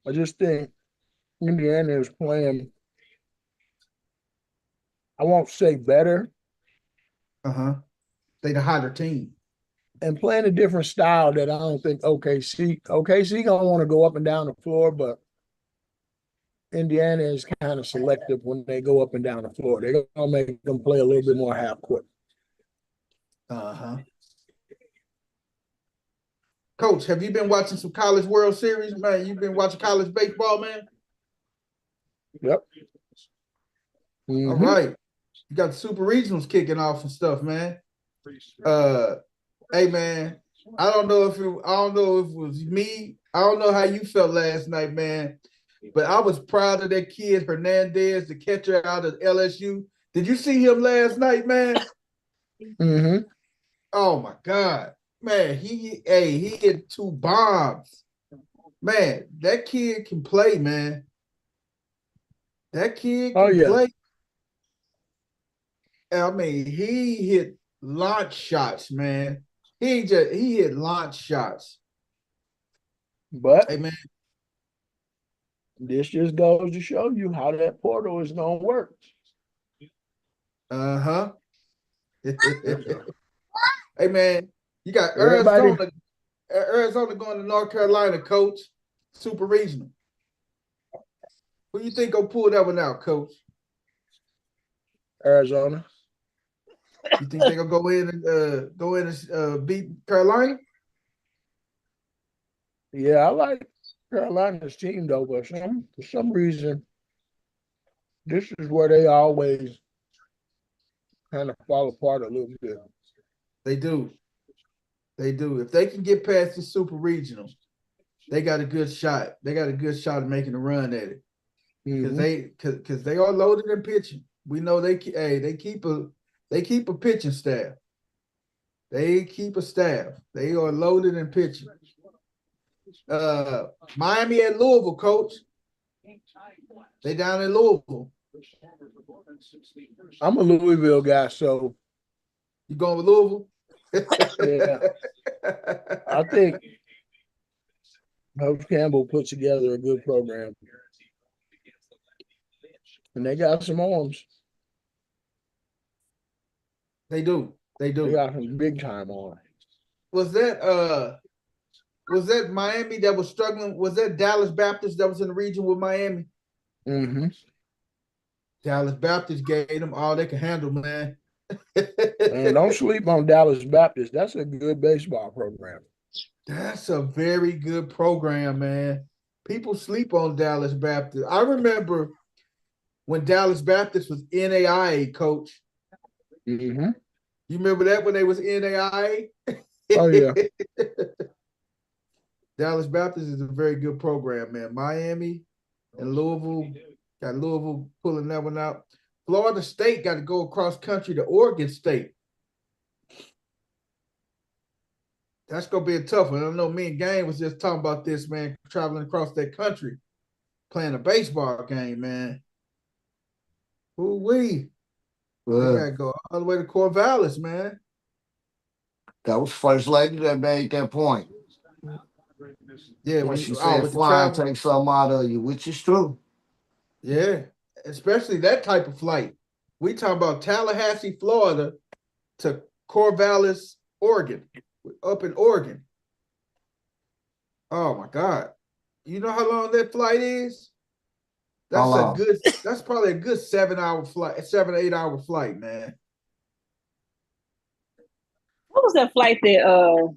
I just think Indiana is playing, I won't say better, They the hotter team. and playing a different style that I don't think OKC gonna want to go up and down the floor, but Indiana is kind of selective when they go up and down the floor. They're gonna make them play a little bit more half court. Coach, have you been watching some College World Series, man? You've been watching college baseball, man? Yep. Mm-hmm. All right. You got the Super Regionals kicking off and stuff, man. Hey, man, I don't know if it was me. I don't know how you felt last night, man. But I was proud of that kid Hernandez, the catcher out of LSU. Did you see him last night, man? Mm-hmm. Oh my God, man! He hit 2 bombs. Man, that kid can play, man. That kid can play. I mean, he hit launch shots, man. he hit launch shots. But Hey man, this just goes to show you how that portal is gonna work. uh-huh. Yes, Hey man, you got everybody, Arizona going to North Carolina, coach. Super regional. Who you think gonna pull that one out, coach? Arizona. You think they gonna go in and beat Carolina? Yeah, I like Carolina's team though, but for some reason, this is where they always kind of fall apart a little bit. They do. They do. If they can get past the super regional, they got a good shot. They got a good shot of making a run at it. Because they are loaded in pitching. We know they keep a pitching staff. They keep a staff. They are loaded in pitching. Miami at Louisville, coach. They down in Louisville. I'm a Louisville guy, so You going with Louisville? yeah, I think Coach Campbell put together a good program, and they got some arms. They do. They They do. got some big time arms. Was that Miami that was struggling? Was that Dallas Baptist that was in the region with Miami? Mm-hmm. Dallas Baptist gave them all they could handle, man. And don't sleep on Dallas Baptist. That's a good baseball program. That's a very good program, man. People sleep on Dallas Baptist. I remember when Dallas Baptist was NAIA, coach. Mm-hmm. You remember that when they was NAIA? Oh yeah. Dallas Baptist is a very good program, man. Miami and Louisville, got Louisville pulling that one out. Florida State got to go across country to Oregon State. That's gonna be a tough one. I know me and Gang was just talking about this, man, traveling across that country, playing a baseball game, man. Ooh-wee. They gotta go all the way to Corvallis, man. That was First Lady that made that point. Yeah, When when she you said with the flying travel, take something out of you, which is true. yeah, especially that type of flight. We talking about Tallahassee, Florida, to Corvallis, Oregon, up in Oregon. Oh my God! You know how long that flight is? How That's a long? good. That's probably a good 7 hour flight, 7 8 hour flight, man. What was that flight that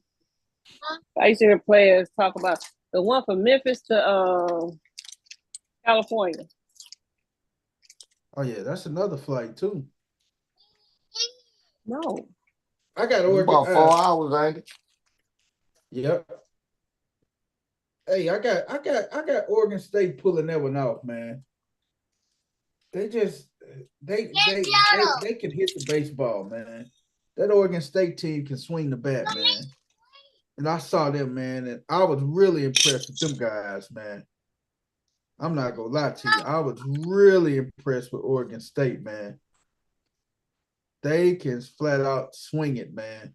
I used to hear players talk about? The one from Memphis to California. Oh yeah, that's another flight too. No. I got It's Oregon. about 4 hours, ain't it? Yep. Hey, I got Oregon State pulling that one off, man. They just they can hit the baseball, man. That Oregon State team can swing the bat, man. And I saw them, man, and I was really impressed with them guys, man. I'm not gonna lie to you. I was really impressed with Oregon State, man. They can flat out swing it, man.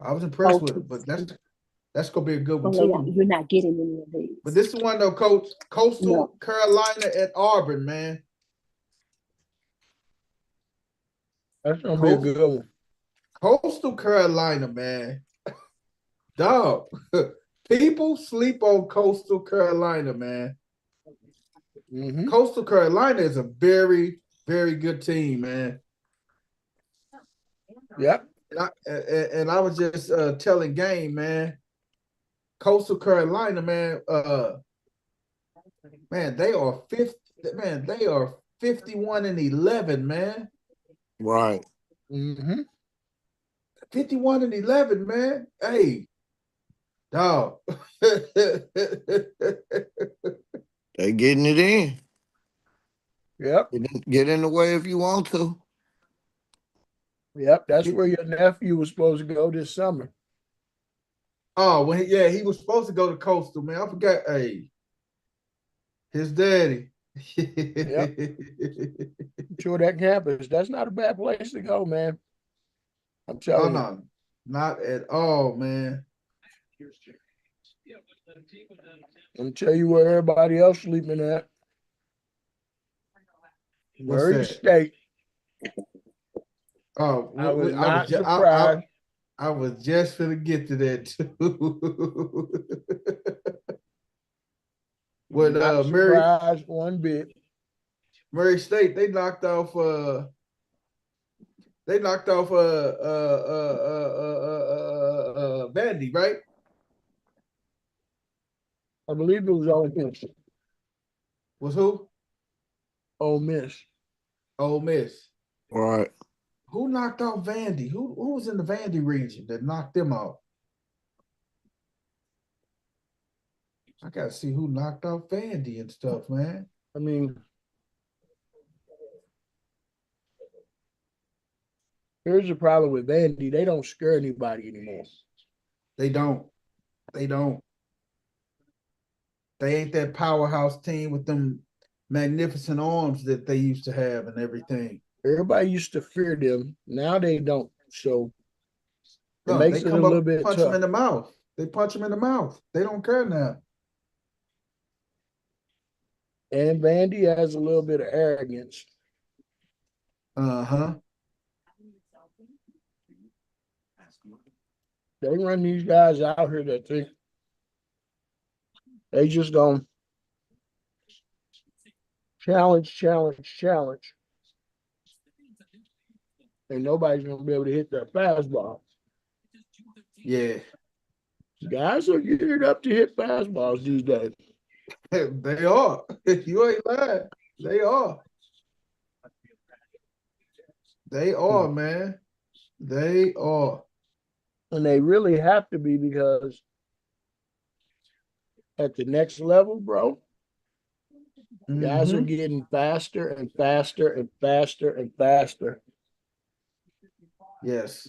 I was impressed with it, but that's gonna be a good one too. You're not getting any of these. But this is one though, Coach. Coastal Carolina at Auburn, man. That's gonna be a good one. Coastal Carolina, man. Dog. People sleep on Coastal Carolina, man. Mm-hmm. Coastal Carolina is a very, very good team, man. Yep. And I was just telling Game, man. Coastal Carolina, man. Man, they are 50. Man, they are 51-11, man. Right. Mm-hmm. 51-11, man. Hey, dog. They getting it in. Yep. Get in the way if you want to. Yep. That's where your nephew was supposed to go this summer. Oh, well, yeah, he was supposed to go to Coastal, man. I forgot. Hey, his daddy. Yep. Sure, that campus, that's not a bad place to go, man. I'm Oh telling you. no, Not at all, man. Let me tell you where everybody else sleeping at. What's Murray that? State. Oh, I was I not was surprised. I was just gonna get to that too. With Not surprised one bit. Murray State, they knocked off Vandy, right? I believe it was Ole Miss. Was who? Ole Miss. Ole Miss. Right. Who knocked off Vandy? Who was in the Vandy region that knocked them out? I gotta see who knocked off Vandy and stuff, man. I mean, here's the problem with Vandy. They don't scare anybody anymore. They don't. They don't. They ain't that powerhouse team with them magnificent arms that they used to have and everything. Everybody used to fear them. Now they don't. So it No, they makes it a come little up, bit punch them tough. in the mouth. They punch them in the mouth. They don't care now. And Vandy has a little bit of arrogance. Uh-huh. They run these guys out here that think they just gonna challenge. And nobody's gonna be able to hit their fastball. Yeah. Guys are geared up to hit fastballs these days. They are. You ain't lying. They are. They are, man. They are. And they really have to be, because at the next level, bro, guys are getting faster and faster and faster and faster. Yes.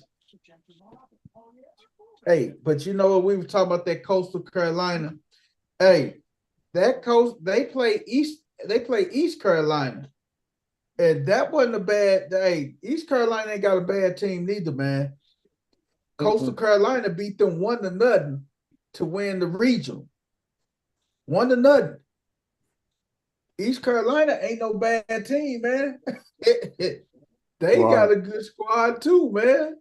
Hey, but you know what, we were talking about that Coastal Carolina. Hey, that coast, they play East Carolina. And that wasn't a bad day. East Carolina ain't got a bad team neither, man. Coastal Carolina beat them 1-0 to win the regional. 1-0. East Carolina ain't no bad team, man. They got a good squad too, man.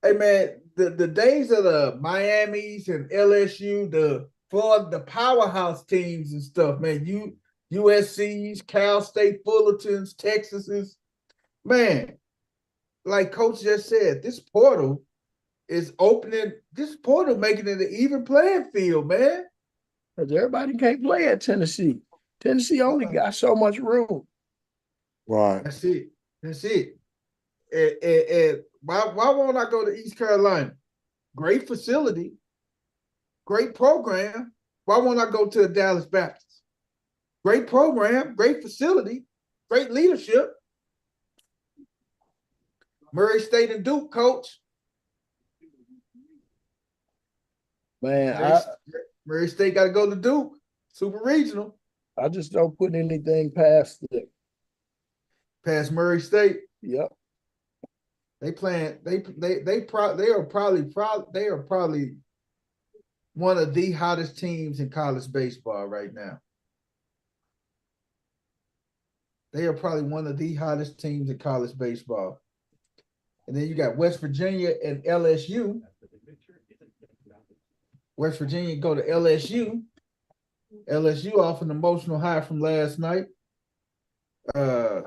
Hey, man, the days of the Miamis and LSU, the powerhouse teams and stuff, man. USC's, Cal State Fullerton's, Texas's, man. Like Coach just said, this portal is opening. This portal making it an even playing field, man. Because everybody can't play at Tennessee. Tennessee only got so much room. Right. That's it. That's it. And why won't I go to East Carolina? Great facility, great program. Why won't I go to the Dallas Baptist? Great program, great facility, great leadership. Murray State and Duke, coach. Man, Murray State got to go to Duke, super regional. I just don't put anything past it. Past Murray State. Yep. They are probably one of the hottest teams in college baseball right now. They are probably one of the hottest teams in college baseball. And then you got West Virginia and LSU. West Virginia go to LSU. LSU off an emotional high from last night. I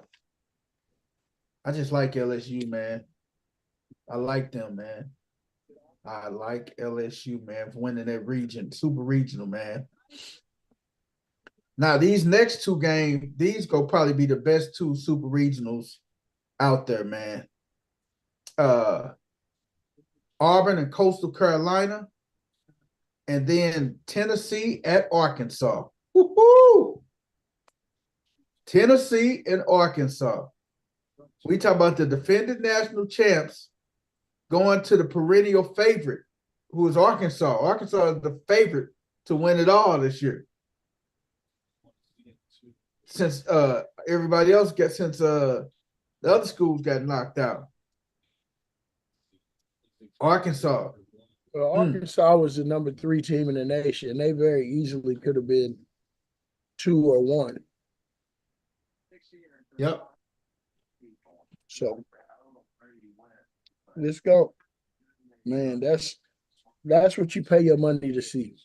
just like LSU, man. I like them, man. I like LSU, man, for winning that region, super regional, man. Now, these next two games, these go probably be the best two super regionals out there, man. Auburn and Coastal Carolina, and then Tennessee at Arkansas. Woo-hoo! Tennessee and Arkansas. We talk about the defending national champs going to the perennial favorite, who is Arkansas. Arkansas is the favorite to win it all this year. Since everybody else the other schools got knocked out. Arkansas. Well, Arkansas was the number 3 team in the nation. They very easily could have been 2 or 1. Yep. So let's go. Man, that's what you pay your money to see.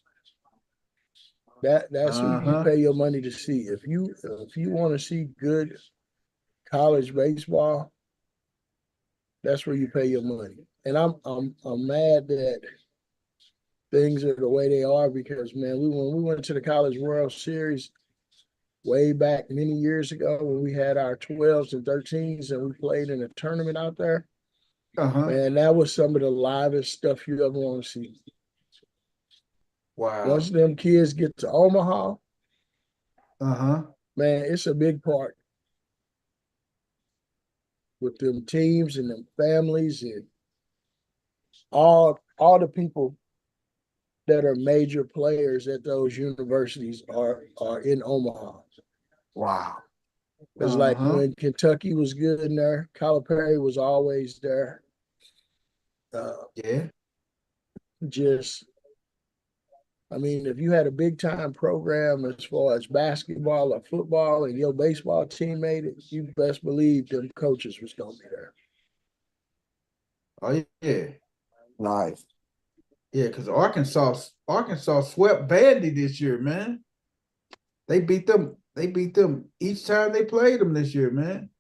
That's what you pay your money to see. If you want to see good college baseball, that's where you pay your money. And I'm mad that things are the way they are because, man, when we went to the College World Series way back many years ago when we had our 12s and 13s and we played in a tournament out there, man, that was some of the livest stuff you ever want to see. Wow. Once them kids get to Omaha, man, it's a big part with them teams and them families and all the people that are major players at those universities are in Omaha. Wow. It's like when Kentucky was good in there, Calipari was always there. Yeah. Just, I mean, if you had a big time program as far as basketball or football and your baseball team made it, you best believe them coaches was going to be there. Oh, yeah. Nice. Yeah, because Arkansas swept Vandy this year, man. They beat them each time they played them this year, man.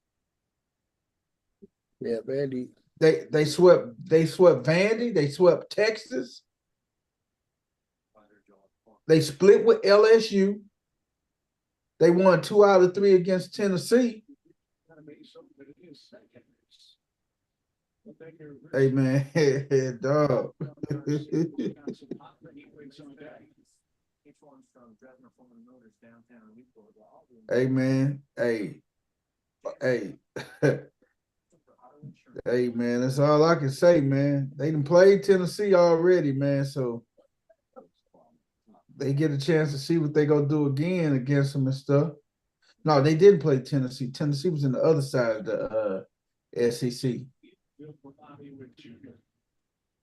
Yeah, Vandy. They swept Vandy, they swept Texas. They split with LSU. They won 2 out of 3 against Tennessee. Hey, man, dog. Hey, man, hey. Hey, man, that's all I can say, man. They done played Tennessee already, man, so they get a chance to see what they gonna do again against them and stuff. No, they didn't play Tennessee. Tennessee was in the other side of the SEC.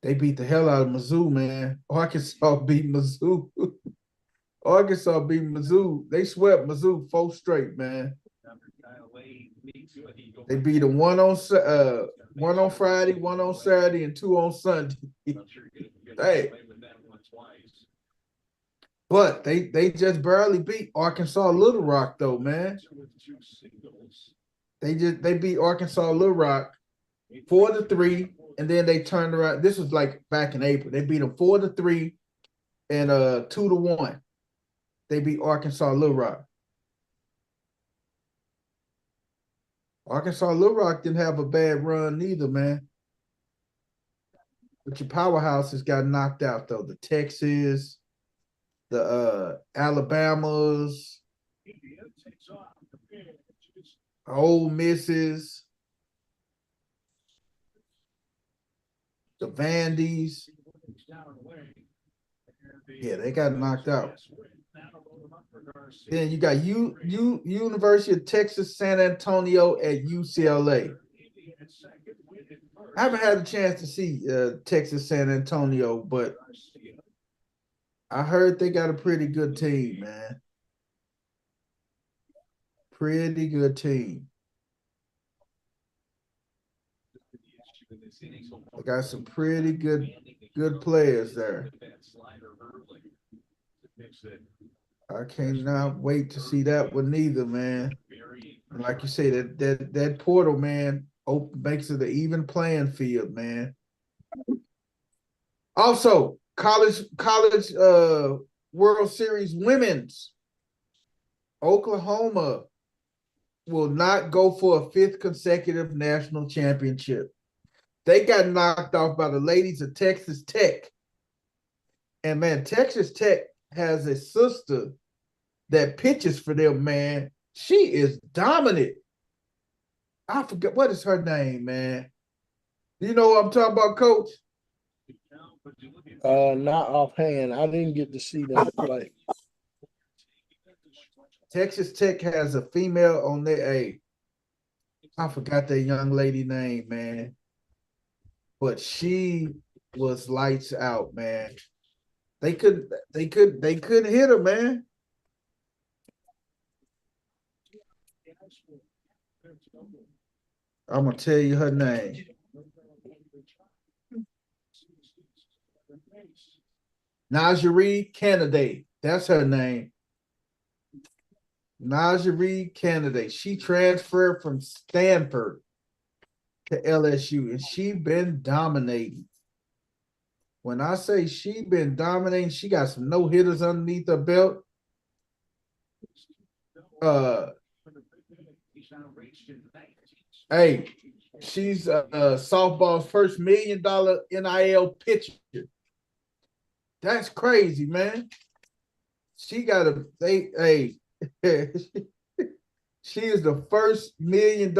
They beat the hell out of Mizzou, man. Arkansas beat Mizzou. Arkansas beat Mizzou. They swept Mizzou 4 straight, man. They beat them one on Friday, 1 on Saturday, and 2 on Sunday. Hey. But they just barely beat Arkansas Little Rock, though, man. They beat Arkansas Little Rock 4-3, and then they turned around. This was like back in April. They beat them 4-3 and 2-1. They beat Arkansas Little Rock. Arkansas Little Rock didn't have a bad run neither, man. But your powerhouses got knocked out, though. The Texas, the Alabamas, Ole Misses, the Vandies. Yeah, they got knocked out. Then you got University of Texas San Antonio at UCLA. I haven't had a chance to see Texas San Antonio, but I heard they got a pretty good team, man. Pretty good team. They got some pretty good players there. I cannot wait to see that one either, man. And like you say, that portal, man, makes it an even playing field, man. Also, college World Series women's. Oklahoma will not go for a 5th consecutive national championship. They got knocked off by the ladies of Texas Tech. And, man, Texas Tech has a sister that pitches for them, man. She is dominant. I forget, what is her name, man? Do you know what I'm talking about, Coach? Not offhand. I didn't get to see them play. Texas Tech has a female on their I forgot that young lady name, man. But she was lights out, man. They couldn't hit her, man. I'm gonna tell you her name. Najee Candidate. That's her name. Najee Candidate. She transferred from Stanford to LSU, and she been dominating. When I say she been dominating, she got some no hitters underneath her belt. Hey, she's softball's first $1 million NIL pitcher. That's crazy, man. She got she is the first $1 million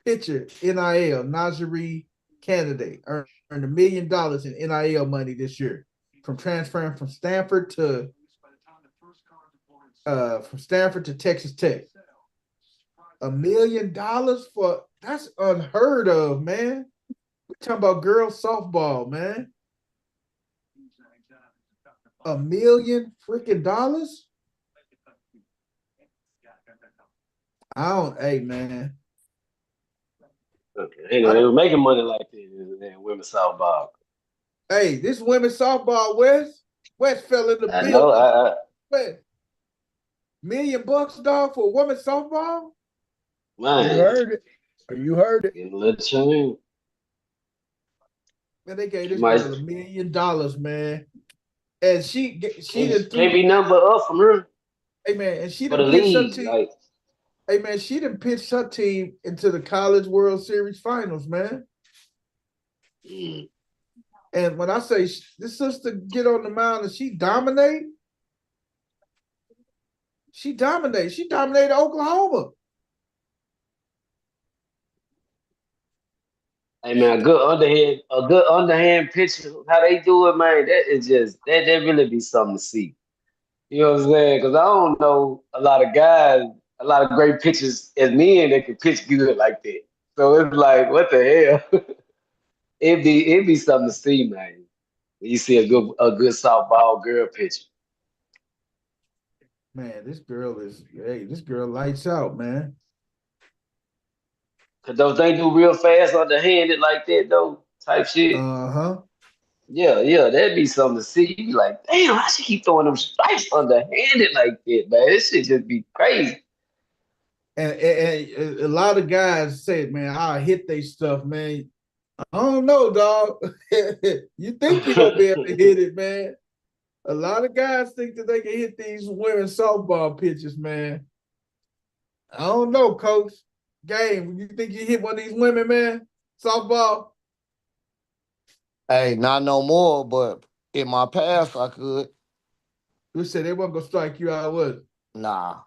pitcher NIL, Najee Candidate, earned $1 million in NIL money this year from transferring from Stanford to Texas Tech. $1 million for that's unheard of, man. We're talking about girls softball, man. $1 million freaking dollars? I don't, hey man. Okay. They were making money like this in women's softball. Hey, this women's softball, West fell in the I bill. know. $1 million, dog, for women's softball? Man. You heard it. You heard it. Getting a little change. Man, they gave this girl $1 million, man. And she can't be number up from her. Hey man, and she for the done pitched her league. team. Like, Hey man, she done pitched her team into the College World Series finals, man. And when I say this sister get on the mound and she dominate, she dominated Oklahoma. hey man, a good underhand pitcher, how they do it, man, that is just that really be something to see. You know what I'm saying? Because I don't know a lot of guys, a lot of great pitchers as men that can pitch good like that. So it's like, what the hell? It'd be something to see, man. When you see a good softball girl pitcher. Man, this girl lights out, man. Cause those they do real fast underhanded like that though, type shit. Uh-huh. Yeah, that'd be something to see. You be like, damn, how she keep throwing them strikes underhanded like that, man? This shit just be crazy. And a lot of guys say, man, I'll hit they stuff, man. I don't know, dog. You think you're gonna be able to hit it, man. A lot of guys think that they can hit these women's softball pitches, man. I don't know, coach. Game, you think you hit one of these women, man? Softball? Hey, not no more, but in my past I could. You said they weren't gonna strike you out, was it? Nah.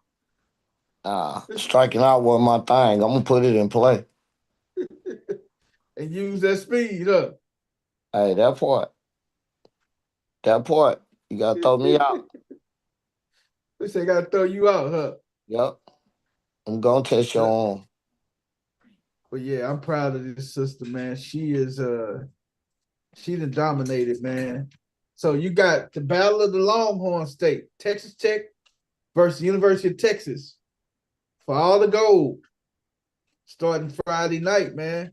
Striking out wasn't my thing. I'm gonna put it in play. And use that speed, huh? Hey, that part. You gotta throw me out. They say gotta throw you out, huh? Yep. I'm gonna test your arm. But yeah, I'm proud of this sister, man. She done dominated, man. So you got the Battle of the Longhorn State, Texas Tech versus University of Texas for all the gold. Starting Friday night, man.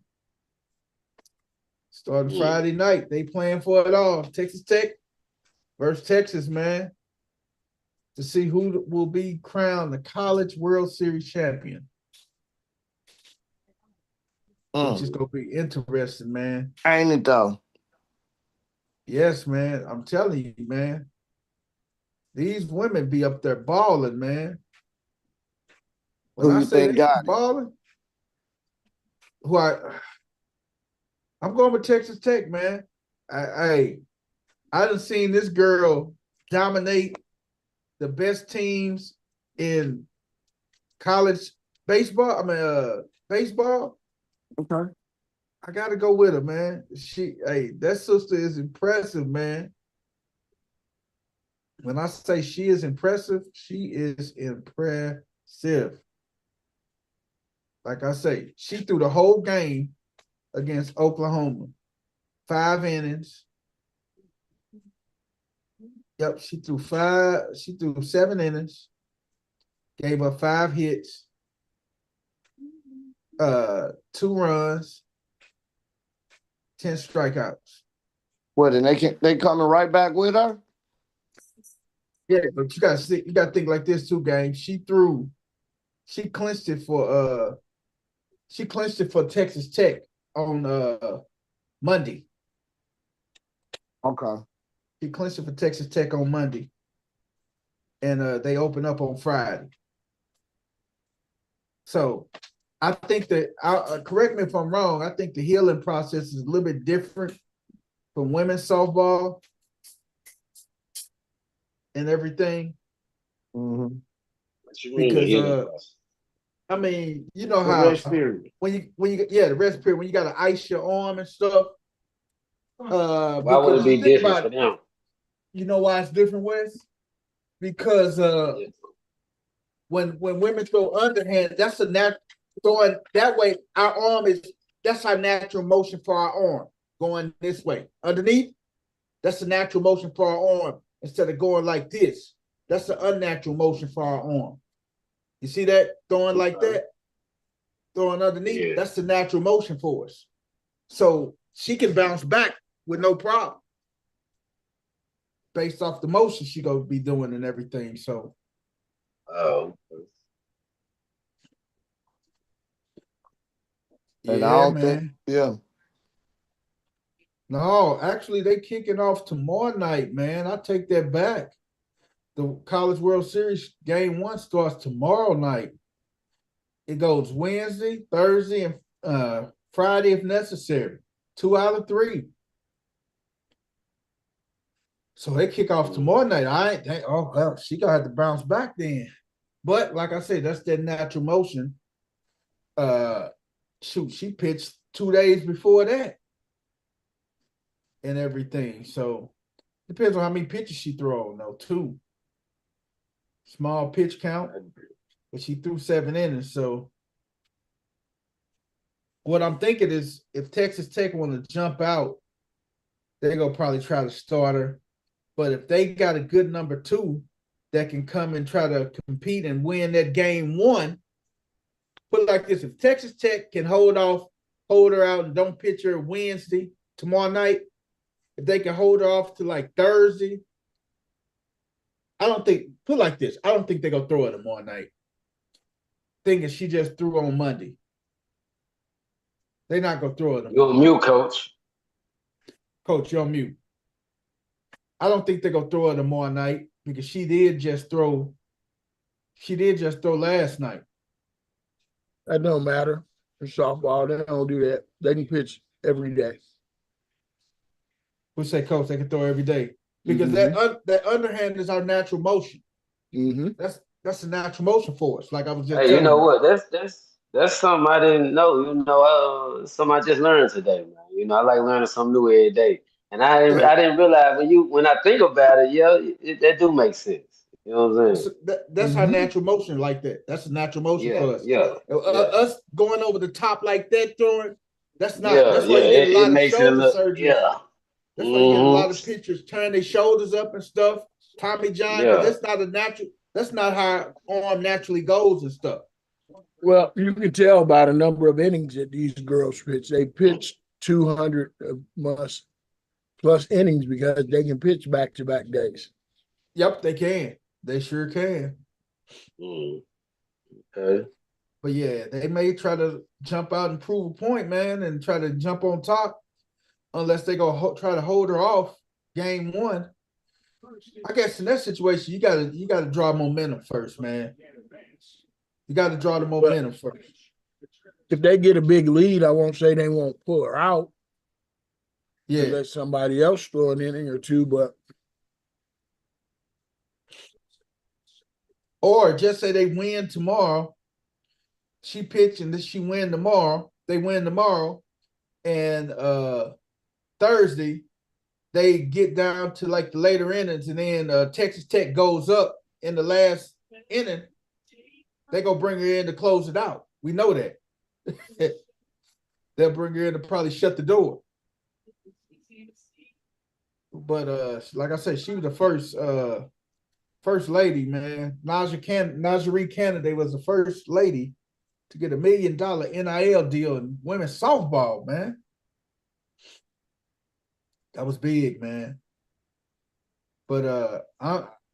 Friday night. They playing for it all. Texas Tech versus Texas, man. To see who will be crowned the College World Series champion. Which is gonna be interesting, man. Ain't it though? Yes, man. I'm telling you, man. These women be up there balling, man. When Who I you say think they got balling, I'm going with Texas Tech, man. I done seen this girl dominate the best teams in college baseball. Baseball. Okay. I gotta go with her, man. That sister is impressive, man. When I say she is impressive, she is impressive. Like I say, she threw the whole game against Oklahoma. 5 innings. Yep, she threw 7 innings, gave up 5 hits, 2 runs, 10 strikeouts. What, and they coming right back with her? Yeah, but you gotta think like this too, gang. She clinched it for Texas Tech on Monday. Okay. She clinched it for Texas Tech on Monday. And they open up on Friday. So I think that correct me if I'm wrong, I think the healing process is a little bit different from women's softball and everything. Mm-hmm. What you mean the Because healing process? I mean, you know The how rest period. when you the rest period when you gotta ice your arm and stuff. Why would Because it be you think different about for them? you know why it's different, Wes? Because when women throw underhand, that's a natural throwing that way. Our arm that's our natural motion for our arm going this way underneath. That's the natural motion for our arm instead of going like this. That's the unnatural motion for our arm. You see that throwing like that, throwing underneath. Yeah. That's the natural motion for us. So she can bounce back with no problem based off the motion she gonna be doing and everything. So Oh. And I yeah, don't think, man. yeah. No, actually, they kicking off tomorrow night, man. I take that back. The College World Series game 1 starts tomorrow night. It goes Wednesday, Thursday, and Friday if necessary. 2 out of 3. So they kick off tomorrow night. Oh well, she gonna have to bounce back then. But like I said, that's that natural motion. Shoot, she pitched 2 days before that and everything. So depends on how many pitches she throw. No, 2. Small pitch count, but she threw 7 innings. So what I'm thinking is if Texas Tech want to jump out, they're gonna probably try to start her. But if they got a good number 2 that can come and try to compete and win that game 1, put it like this: if Texas Tech can hold her out and don't pitch her Wednesday, tomorrow night, if they can hold her off to like Thursday, I don't think they're gonna throw her tomorrow night. Thinking she just threw on Monday. They're not gonna throw her You tomorrow on mute, coach. Coach, you're on mute. I don't think they're gonna throw her tomorrow night because she did just throw last night. That don't matter. For softball, they don't do that. They can pitch every day. We say, Coach, they can throw every day because that underhand is our natural motion. Mm-hmm. That's the natural motion for us. Like I was just Hey, you telling know you. what? That's something I didn't know. Something I just learned today, man. I like learning something new every day. And Yeah. I didn't realize when I think about it, that do make sense. You know what I'm saying? That's our natural motion like that. That's a natural motion Yeah, for us. yeah, yeah, Us going over the top like that throwing, that's not. yeah, That's yeah. why you get a It lot of makes it a shoulder look, surgeries. yeah. That's why you get a lot of Mm-hmm. pitchers turn their shoulders up and stuff. Tommy John, because Yeah. that's not a natural. That's not how arm naturally goes and stuff. Well, you can tell by the number of innings that these girls pitch. They pitch 200 plus innings because they can pitch back-to-back days. Yep, they can. They sure can. Okay. But yeah, they may try to jump out and prove a point, man, and try to jump on top, unless they go try to hold her off game 1. I guess in that situation, you gotta draw momentum first, man. You got to draw the momentum first. If they get a big lead, I won't say they won't pull her out. Yeah. To let somebody else throw an inning or 2, but or just say they win tomorrow. She pitch and she win tomorrow. They win tomorrow, and Thursday they get down to like the later innings, and then Texas Tech goes up in the last inning. They go bring her in to close it out. We know that. They'll bring her in to probably shut the door. But like I said, she was the first lady, man. Najee Kennedy was the first lady to get $1 million NIL deal in women's softball, man. That was big, man. But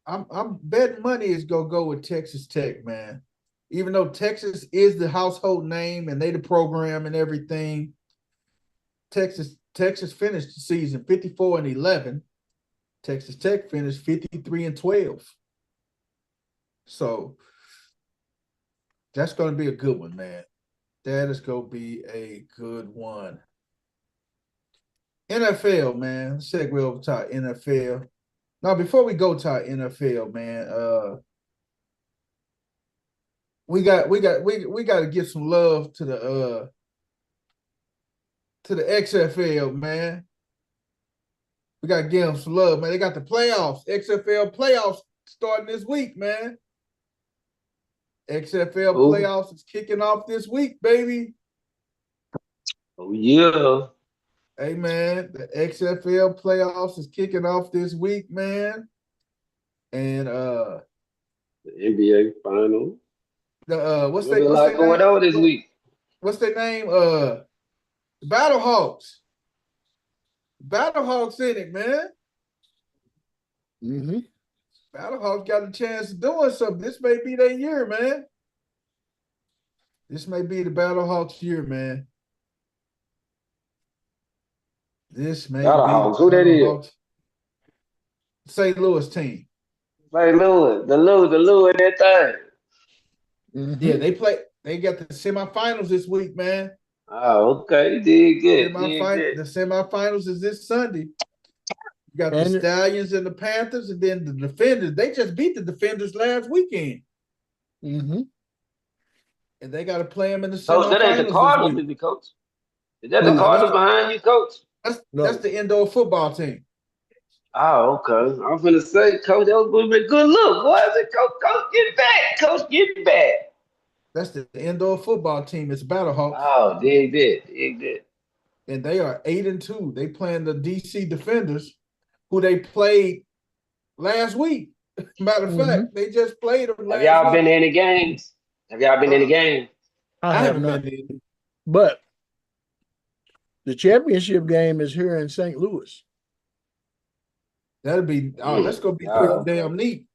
I'm betting money is gonna go with Texas Tech, man. Even though Texas is the household name and they the program and everything, Texas finished the season 54-11. Texas Tech finished 53-12. So that's going to be a good one, man. That is going to be a good one. NFL, man. Let's segue over to our NFL. Now, before we go to our NFL, man, we got to give some love to the XFL, man. We got to give them some love, man. They got the playoffs, XFL playoffs starting this week, man. XFL playoffs is kicking off this week, baby. Oh yeah. Hey man, the XFL playoffs is kicking off this week, man. And the NBA final. What's There's a their lot going name? on this week. What's their name? Battlehawks. Battlehawks in it, man. Mm-hmm. Battlehawks got a chance of doing something. This may be their year, man. This may be the Battlehawks year, man. This may Battlehawks. be Who the that is? Battlehawks. St. Louis team. St. Louis. The Lou in that thing. Mm-hmm. Yeah, they got the semifinals this week, man. Oh, okay. Did good. The semifinals is this Sunday. You got the Stallions and the Panthers, and then the Defenders. They just beat the Defenders last weekend. Mm-hmm. And they got to play them in the Coach, semifinals. that ain't the Cardinals, is it, Coach? Is that the Cardinals behind you, Coach? That's the indoor football team. Oh, okay. I was gonna say, Coach, that was going to be a good look. What is it, Coach? Coach, get back. Coach, get back. That's the indoor football team. It's Battlehawks. Oh, dig that. And they are 8-2. They playing the DC Defenders, who they played last week. Matter of fact, they just played them last week. Have y'all been in the games? Have y'all been in the game? I have not. But the championship game is here in St. Louis. That'll be that's gonna be pretty damn neat.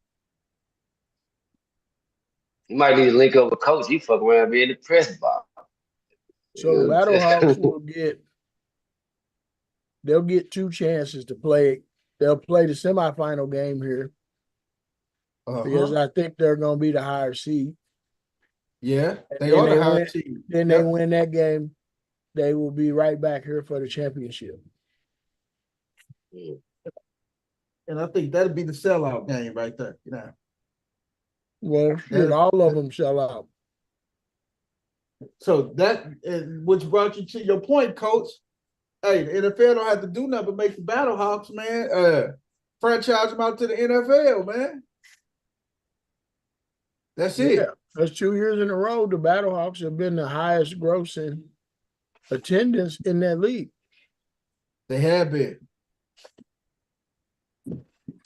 You might need to link up with Coach. He fuck around being in the press box. So Battlehawks they'll get 2 chances to play. They'll play the semifinal game here because I think they're going to be the higher seed. Yeah, they are the higher seed. Then they win that game, they will be right back here for the championship. And I think that'd be the sellout game right there. You know. Well, all of them sell out. So that, which brought you to your point, Coach. Hey, the NFL don't have to do nothing but make the Battlehawks, man. Franchise them out to the NFL, man. That's it. That's 2 years in a row. The Battlehawks have been the highest grossing attendance in that league. They have been.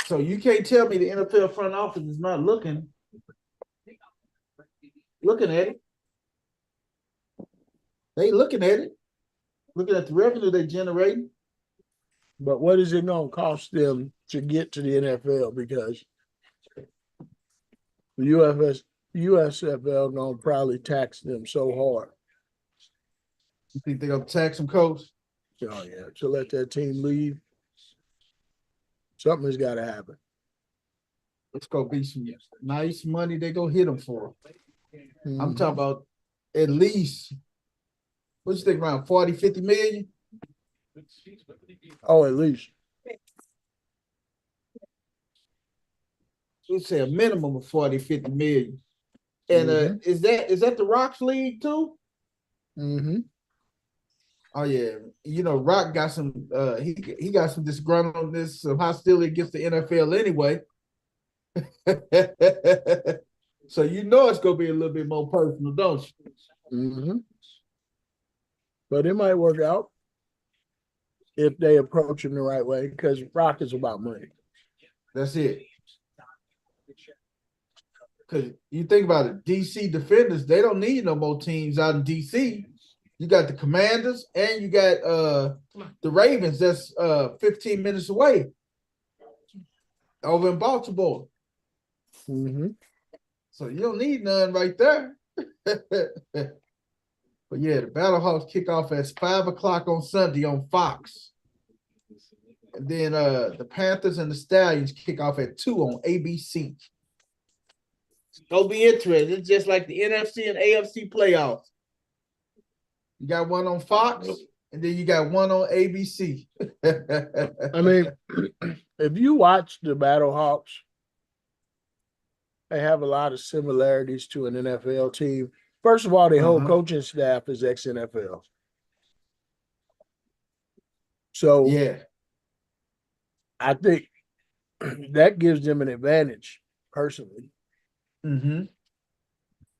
So you can't tell me the NFL front office is not looking at it. They looking at it. Looking at the revenue they generating. But what is it going to cost them to get to the NFL? Because the USFL going to probably tax them so hard. You think they're going to tax them, Coach? Oh, yeah. To let that team leave, something has got to happen. It's going to be some nice money they going to hit them for. I'm talking about at least, what you think, around 40, 50 million? Oh, at least. We'd say a minimum of 40, 50 million. And is that the Rock's league too? Mm-hmm. Oh yeah. You know, Rock got some he got some disgruntledness, some hostility against the NFL anyway. So you know it's gonna be a little bit more personal, don't you? Mm-hmm. But it might work out. if they approach him the right way, because Rock is about money. That's it. Because you think about it, DC defenders, they don't need no more teams out in DC. You got the Commanders and you got the Ravens that's 15 minutes away over in Baltimore. Mm-hmm. So you don't need none right there. But yeah, the Battlehawks kick off at 5 o'clock on Sunday on Fox. And then the Panthers and the Stallions kick off at 2 on ABC. It'll be interesting. It's just like the NFC and AFC playoffs. You got one on Fox, and then you got one on ABC. I mean, if you watch the Battlehawks, they have a lot of similarities to an NFL team. First of all, their whole coaching staff is ex-NFL. So yeah, I think that gives them an advantage personally. Mm-hmm.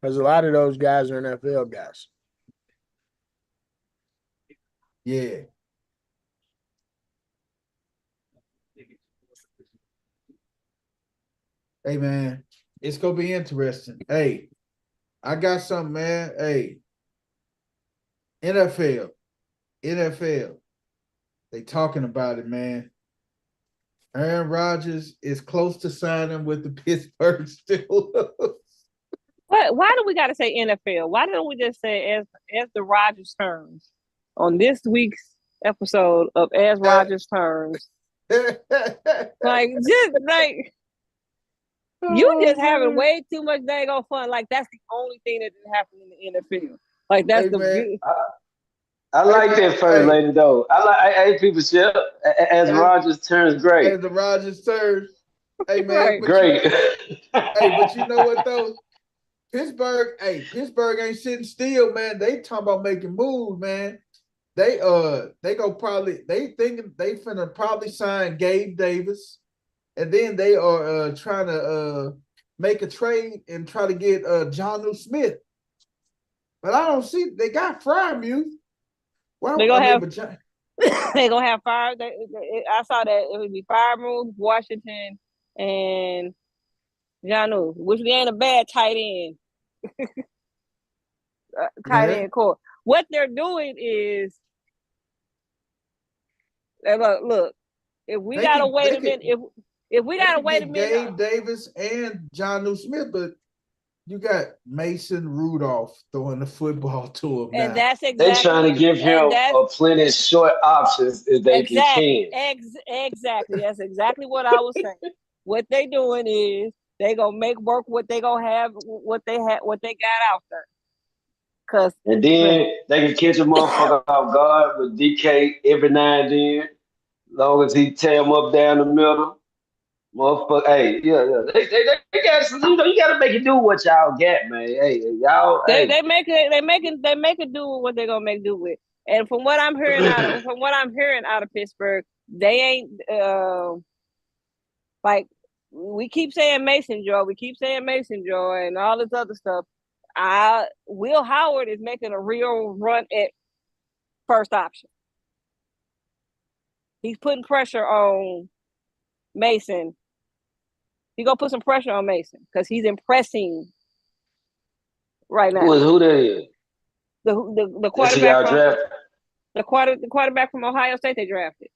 Because a lot of those guys are NFL guys. Yeah. Hey, man, it's going to be interesting. Hey, I got something, man. Hey, NFL, they talking about it, man. Aaron Rodgers is close to signing with the Pittsburgh Steelers. Why do we got to say NFL? Why don't we just say as the Rodgers turns on this week's episode of As Rodgers Turns? Like, just like, you just having way too much dang on fun. Like, that's the only thing that didn't happen in the NFL. Like, that's I like that first lady though. I like people shit as Rodgers turns great. As the Rodgers turns, hey man, Right. Great. But you know what though? Pittsburgh ain't sitting still, man. They talking about making moves, man. They thinking they finna probably sign Gabe Davis, and then they are trying to make a trade and try to get Jonnu Smith. But I don't see they got Frymuth. Well, they gonna have they gonna have fire. I saw that it would be Frymuth, Washington, and Jonnu, which ain't a bad tight end. Tight end core. What they're doing is, look. If we gotta wait a minute, if we gotta wait a minute, Gabe Davis and Jonnu Smith, but you got Mason Rudolph throwing the football to him now. And that's exactly. They're trying to give him a plenty of short options if they can. Exactly. That's exactly what I was saying. What they doing is they gonna make work what they gonna have, what they got out there. And then they can catch a motherfucker off guard with DK every now and then, long as he tear him up down the middle. Motherfucker, hey, yeah. They got some, you gotta make it do what y'all get, man. Hey, y'all. They make it do what they're gonna make do with. And from what I'm hearing out of Pittsburgh, they ain't like, we keep saying Mason Joy and all this other stuff. Will Howard is making a real run at first option. He's putting pressure on Mason. He's gonna put some pressure on Mason because he's impressing right now. Who that is? The quarterback the quarterback from Ohio State they drafted.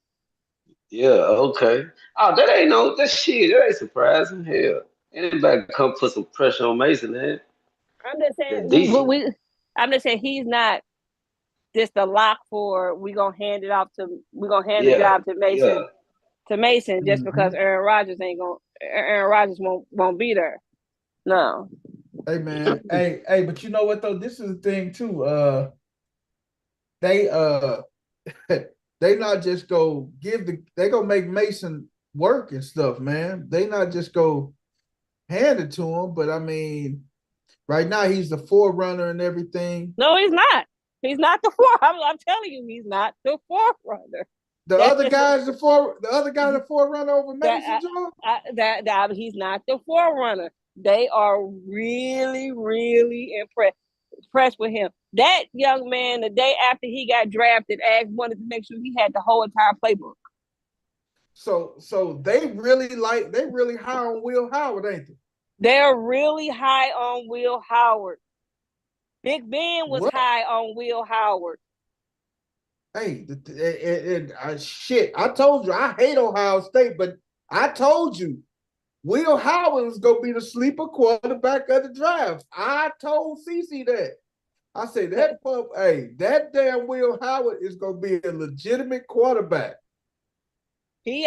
Yeah, okay. Oh, that ain't surprising. Hell, anybody come put some pressure on Mason, man. I'm just saying he's not just a lock for we're gonna hand the job to Mason just because Aaron Rodgers won't be there. No. Hey man, hey, but you know what though? This is the thing too. They not just go they gonna make Mason work and stuff, man. They not just go hand it to him, but I mean, right now he's the forerunner and everything. No, he's not. He's not the I'm telling you, he's not the forerunner. The other guy's the forerunner over Mason Joe? He's not the forerunner. They are really, really impressed with him. That young man, the day after he got drafted, wanted to make sure he had the whole entire playbook. So they really high on Will Howard, ain't they? They're really high on Will Howard. Big Ben was What? high on Will Howard. Hey, shit! I told you I hate Ohio State, but I told you Will Howard was gonna be the sleeper quarterback of the draft. I told CC that. I said that damn Will Howard is gonna be a legitimate quarterback. He's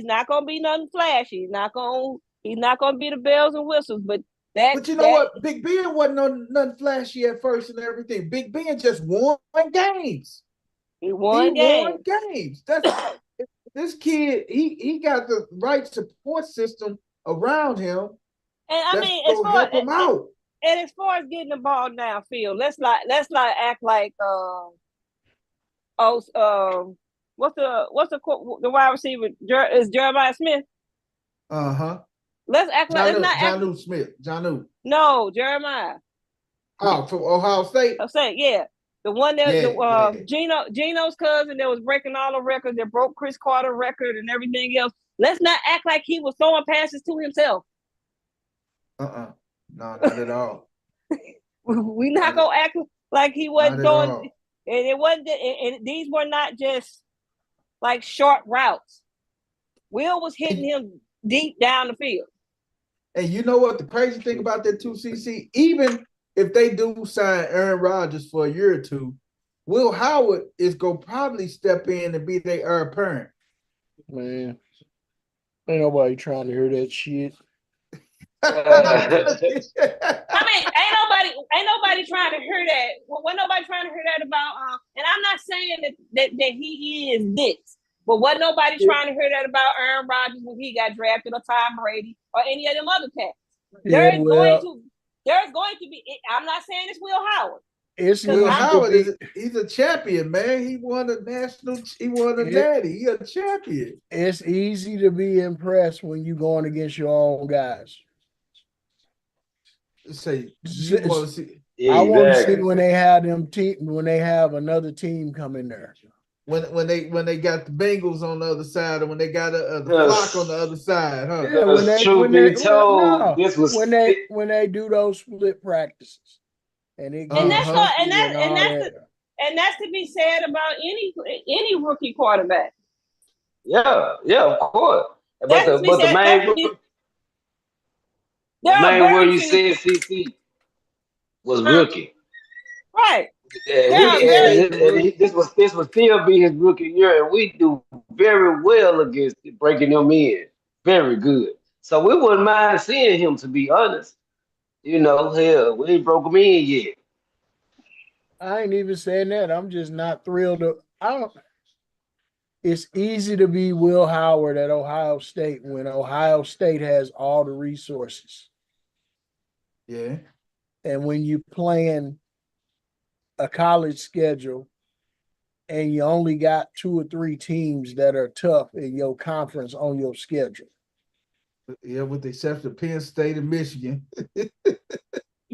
not gonna be nothing flashy. He's not gonna be the bells and whistles, but But you know what? Big Ben wasn't nothing flashy at first and everything. Big Ben just won games. He won games. This kid, he got the right support system around him. And I mean, as far help him out. And as far as getting the ball downfield, let's not act like what's the wide receiver is Jeremiah Smith. Let's act like Jonnu Smith. Jonnu. No, Jeremiah. Oh, from Ohio State. I'm saying, yeah. The one that Geno's cousin that was breaking all the records, that broke Chris Carter's record and everything else. Let's not act like he was throwing passes to himself. No, not at all. We not gonna act like he wasn't throwing, and it wasn't. And these were not just like short routes. Will was hitting him deep down the field. And you know what? The crazy thing about that 2CC, even if they do sign Aaron Rodgers for a year or two, Will Howard is gonna probably step in and be their heir apparent. Man, ain't nobody trying to hear that shit. I mean, ain't nobody trying to hear that. What nobody trying to hear that about? And I'm not saying that he is this, but what nobody trying to hear that about Aaron Rodgers when he got drafted, or Tom Brady, or any of them other cats. There's going to be. I'm not saying it's Will Howard. It's Will Howard. He's a champion, man. He won a national. He won a daddy. He a champion. It's easy to be impressed when you're going against your own guys. Say you want to see. I want to see when they have when they have another team come in there. When they got the Bengals on the other side, or when they got the flock on the other side, huh? Yeah, when they do those split practices, and that's to be said about any rookie quarterback. Yeah, of course. But the main word you said, CC, was rookie. Right. This will still be his rookie year, and we do very well against breaking them in. Very good. So we wouldn't mind seeing him, to be honest. You know, hell, we ain't broke him in yet. I ain't even saying that. I'm just not thrilled. It's easy to be Will Howard at Ohio State when Ohio State has all the resources. Yeah. And when you playing a college schedule and you only got 2 or 3 teams that are tough in your conference on your schedule. Yeah, with the exception of Penn State and Michigan.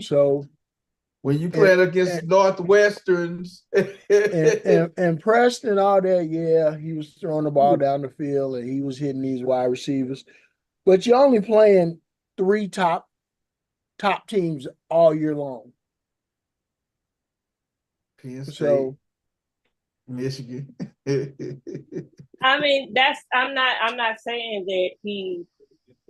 So when you play against Northwesterns and Preston and all that, yeah, he was throwing the ball down the field and he was hitting these wide receivers. But you're only playing 3 top teams all year long. Penn State, Michigan. I mean, I'm not saying that he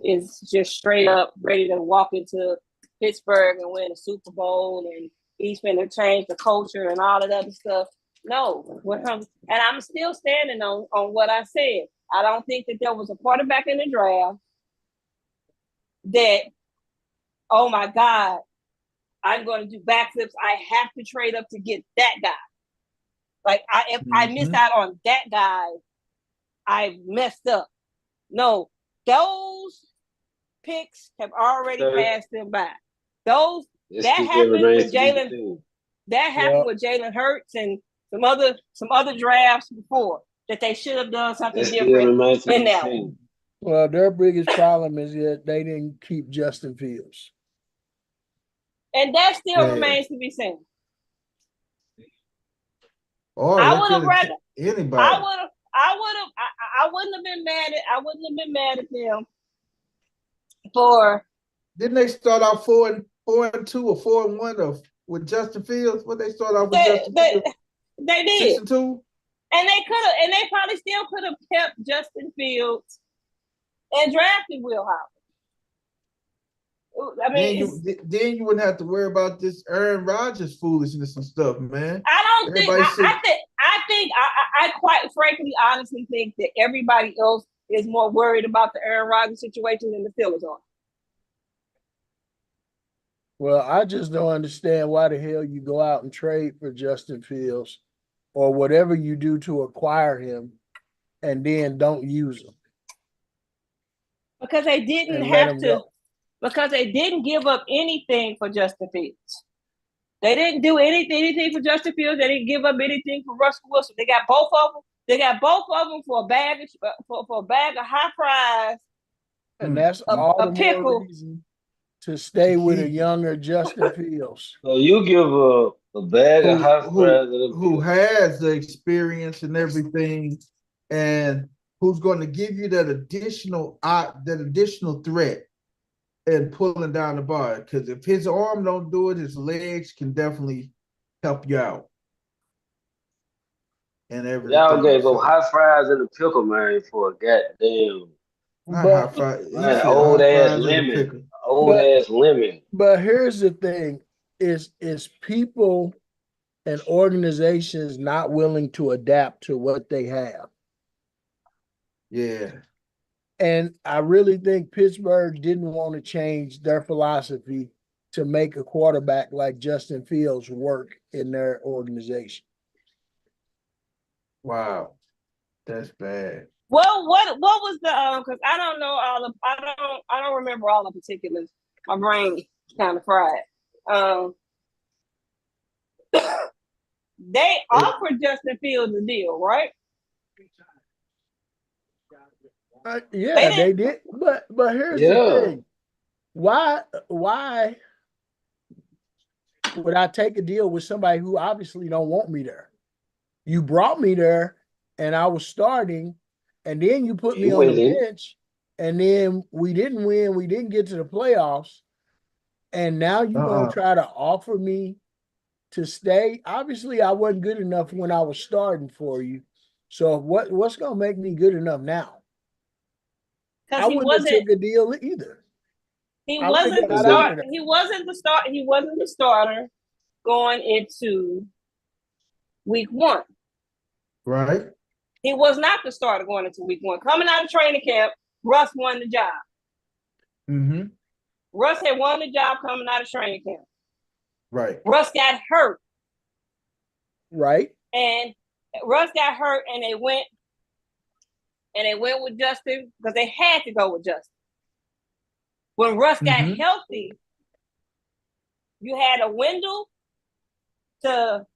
is just straight up ready to walk into Pittsburgh and win a Super Bowl and he's going to change the culture and all that other stuff. No, and I'm still standing on what I said. I don't think that there was a quarterback in the draft that, oh my God, I'm going to do backflips. I have to trade up to get that guy. Like if I missed out on that guy, I messed up. No, those picks have already passed them by. That happened with Jalen. That happened with Jalen Hurts and some other drafts before that they should have done something different in that one. Well, their biggest problem is that they didn't keep Justin Fields. And that still remains to be seen. Or I they would have could have rather. anybody. I wouldn't have been mad at. I wouldn't have been mad at them for. Didn't they start out 4-2 or 4-1 of with Justin Fields? What they start off with They Justin they, Fields? they did, 6-2? and they could have, and they probably still could have kept Justin Fields and drafted Will Howard. I mean, Then you wouldn't have to worry about this Aaron Rodgers foolishness and stuff, man. I don't think. Everybody said, I quite frankly, honestly think that everybody else is more worried about the Aaron Rodgers situation than the Steelers are. Well, I just don't understand why the hell you go out and trade for Justin Fields or whatever you do to acquire him and then don't use him. Because they didn't And let have him to. go. Because they didn't give up anything for Justin Fields. They didn't do anything for Justin Fields. They didn't give up anything for Russell Wilson. They got both of them. They got both of them for a bag of high fries. And that's all the pickle. more reason to stay with a younger Justin Fields. So you give a bag of hot fries who has the experience and everything, and who's going to give you that additional threat and pulling down the bar. Because if his arm don't do it, his legs can definitely help you out. And everything. Y'all gave up hot fries and a pickle, man, for a goddamn old ass lemon. But here's the thing: is people and organizations not willing to adapt to what they have. Yeah. And I really think Pittsburgh didn't want to change their philosophy to make a quarterback like Justin Fields work in their organization. Wow. That's bad. Well, what was the because I don't know I don't remember all the particulars. My brain kind of fried. They offered Justin Fields a deal, right? Yeah, they did. But here's the thing. Why would I take a deal with somebody who obviously don't want me there? You brought me there and I was starting, and then you put me on the bench, and then we didn't win. We didn't get to the playoffs. And now you're going to try to offer me to stay. Obviously, I wasn't good enough when I was starting for you. So what's going to make me good enough now? I wouldn't have took a deal either. He wasn't the starter going into week one. Right. He was not the starter going into week one. Coming out of training camp, Russ won the job. Mm-hmm. Russ had won the job coming out of training camp. Right. Russ got hurt. Right. And Russ got hurt, and they went with Justin because they had to go with Justin. When Russ got healthy, you had a window to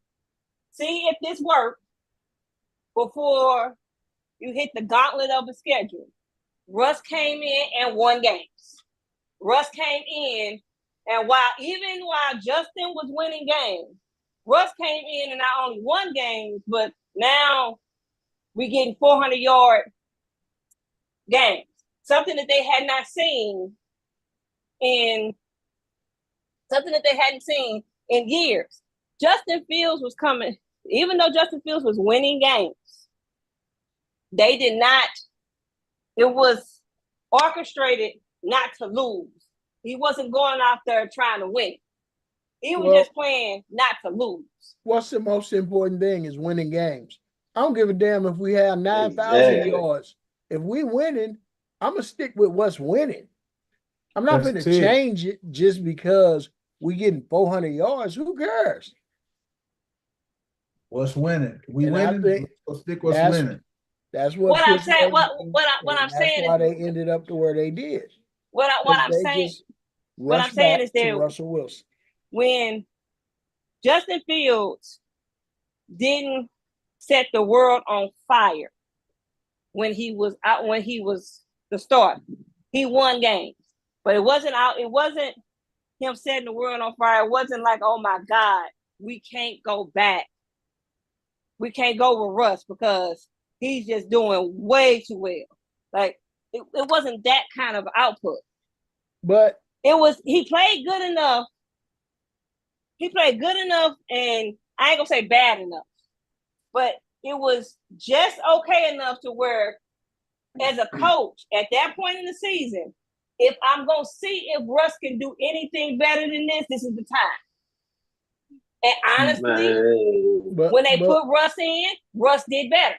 see if this worked before you hit the gauntlet of a schedule. Russ came in and won games. Russ came in, and while Justin was winning games, Russ came in and not only won games, but now we're getting 400-yard games. Something that they had not seen in years. Justin Fields was coming, even though Justin Fields was winning games, they did not, it was orchestrated not to lose. He wasn't going out there trying to win. He was just playing not to lose. What's the most important thing is winning games. I don't give a damn if we have 9,000 yards. If we winning, I'm going to stick with what's winning. I'm not going to change it just because we getting 400 yards. Who cares? What's winning? We winning. Let's stick what's winning. That's what I'm saying. What I'm saying is why they ended up to where they did. What I'm saying is that Russell Wilson. When Justin Fields didn't set the world on fire when he was the starter, he won games. But it wasn't him setting the world on fire. It wasn't like, oh my God, we can't go back. we can't go with Russ because he's just doing way too well. Like it wasn't that kind of output. But it was he played good enough. He played good enough, and I ain't gonna say bad enough, but it was just okay enough to where, as a coach, at that point in the season, if I'm gonna see if Russ can do anything better than this is the time. And honestly, when they put Russ in, Russ did better.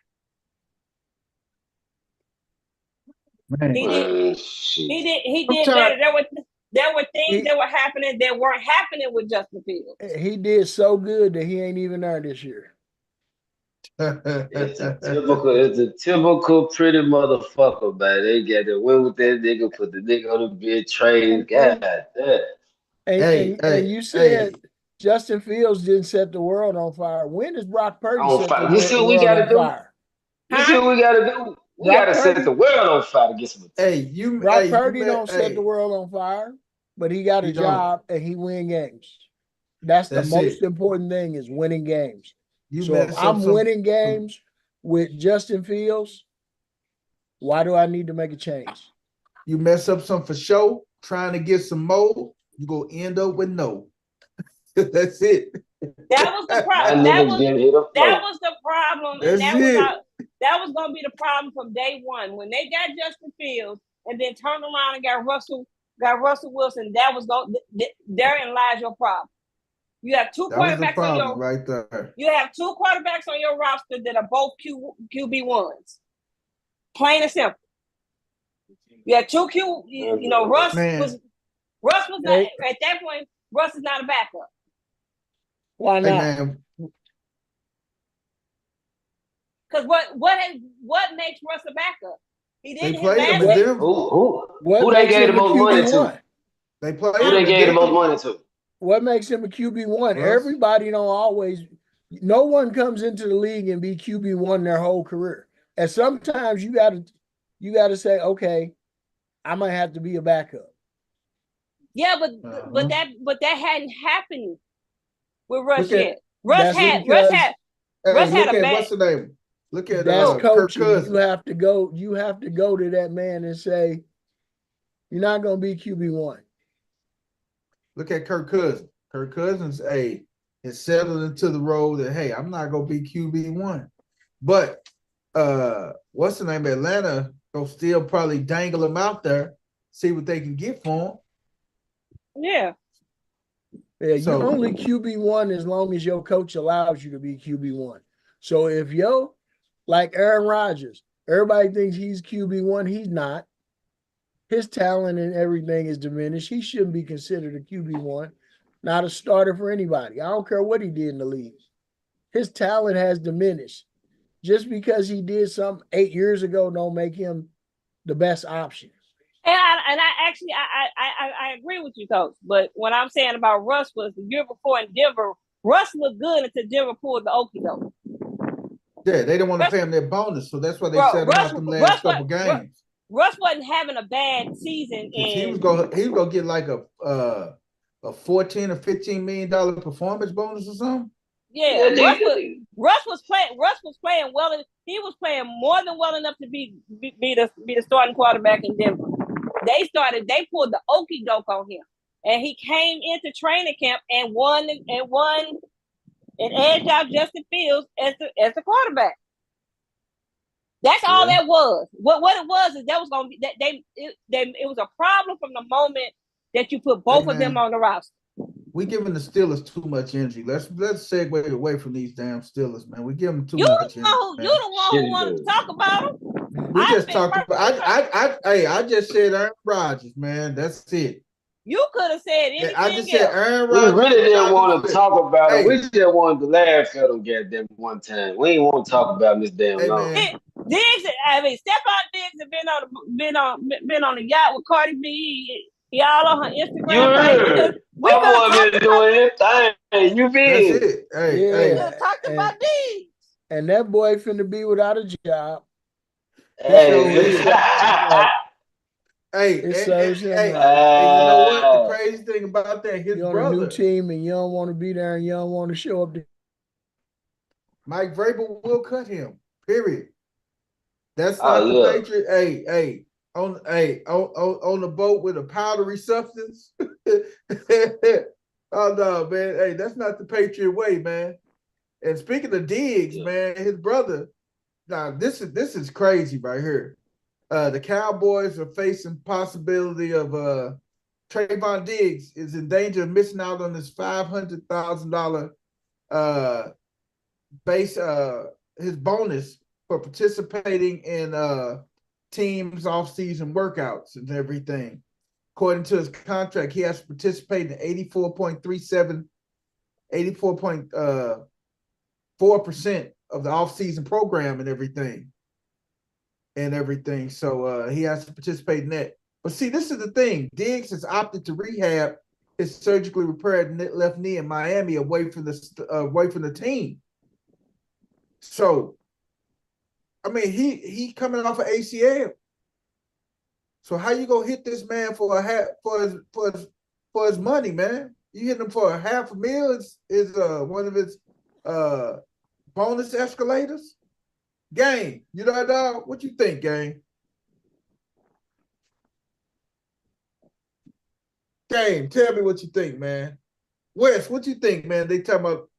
Man. He did better. There were things that were happening that weren't happening with Justin Fields. He did so good that he ain't even there this year. It's a typical pretty motherfucker, man. They got to win with that nigga, put the nigga on the bid trade. God damn. And you said Justin Fields didn't set the world on fire. When does Brock Purdy set the world on fire? You see what we got to do? We got to set the world on fire to get some attention. Brock Purdy don't set the world on fire, but he got a job and he win games. That's the most important thing is winning games. So if I'm winning games with Justin Fields, why do I need to make a change? You mess up some for show, trying to get some more, you're going to end up with no. That's it. That was the problem. That was the problem. And that was going to be the problem from day one. When they got Justin Fields and then turned around and got Russell Wilson, that was therein lies your problem. You have two quarterbacks on your right there. You have two quarterbacks on your roster that are both QB1s. Plain and simple. You have two Russ was not at that point. Russ is not a backup. Why not? Because what makes Russ a backup? He didn't play him in Denver. Who they gave the most money to? They play who they gave the most money to? What makes him a QB1? Everybody don't always. No one comes into the league and be QB1 their whole career. And sometimes you gotta say, okay, I might have to be a backup. Yeah, but that hadn't happened with Russ yet. Russ had a bad. What's the name? Look at that's coaching. You have to go to that man and say, you're not gonna be QB1. Look at Kirk Cousins. Kirk Cousins, is settled into the role that, hey, I'm not gonna be QB1. But what's the name? Atlanta will still probably dangle him out there, see what they can get for him. Yeah. Yeah, you're only QB1 as long as your coach allows you to be QB1. So if like Aaron Rodgers, everybody thinks he's QB1, he's not. His talent and everything is diminished. He shouldn't be considered a QB1, not a starter for anybody. I don't care what he did in the league. His talent has diminished. Just because he did something 8 years ago don't make him the best option. And I agree with you, Coach. But what I'm saying about Russ was the year before in Denver, Russ looked good until Denver pulled the okie doke. Yeah, they didn't want to pay him their bonus, so that's why they set him out them last couple games. Russ wasn't having a bad season, and he was gonna get like a $14 or $15 million performance bonus or something. Yeah, Russ was playing well. He was playing more than well enough to be the starting quarterback in Denver. They pulled the okie doke on him, and he came into training camp and won and edged out Justin Fields as the quarterback. That's all that was. What it was is that was going to be it was a problem from the moment that you put both of them on the roster. We giving the Steelers too much energy. Let's segue away from these damn Steelers, man. We give them too much energy. You the one who wanted to talk about them. We just talked about. I just said Aaron Rodgers, man. That's it. You could have said anything. I just said Aaron Rodgers. We really didn't want to talk about it. We just wanted to laugh at them goddamn one time. We ain't want to talk about this damn long. Diggs, Stephon Diggs have been on the yacht with Cardi B. Y'all on her Instagram. My boy been doing his thing. You been. That's it. Hey. Talked about Diggs. And that boy finna be without a job. Hey, you know what? The crazy thing about that, his you're brother. on a new team and you don't want to be there and you don't want to show up. Mike Vrabel will cut him. Period. That's Oh not the yeah. Patriot. On the boat with a powdery substance. Oh no, man. Hey, that's not the Patriot way, man. And speaking of Diggs, Yeah. man, his brother. Now this is crazy right here. The Cowboys are facing possibility of Trayvon Diggs is in danger of missing out on his $500,000 uh base his bonus for participating in teams off-season workouts and everything. According to his contract, he has to participate in 84.4% of the off-season program and everything. So he has to participate in that. But see, this is the thing. Diggs has opted to rehab his surgically repaired left knee in Miami away from the team. So, I mean, he coming off of ACL. So how you gonna hit this man for a half for his money, man? You hit him for a $500,000 is one of his bonus escalators? Gang, you know dog? What you think, gang? Gang, tell me what you think, man. Wes, what you think, man? They talking about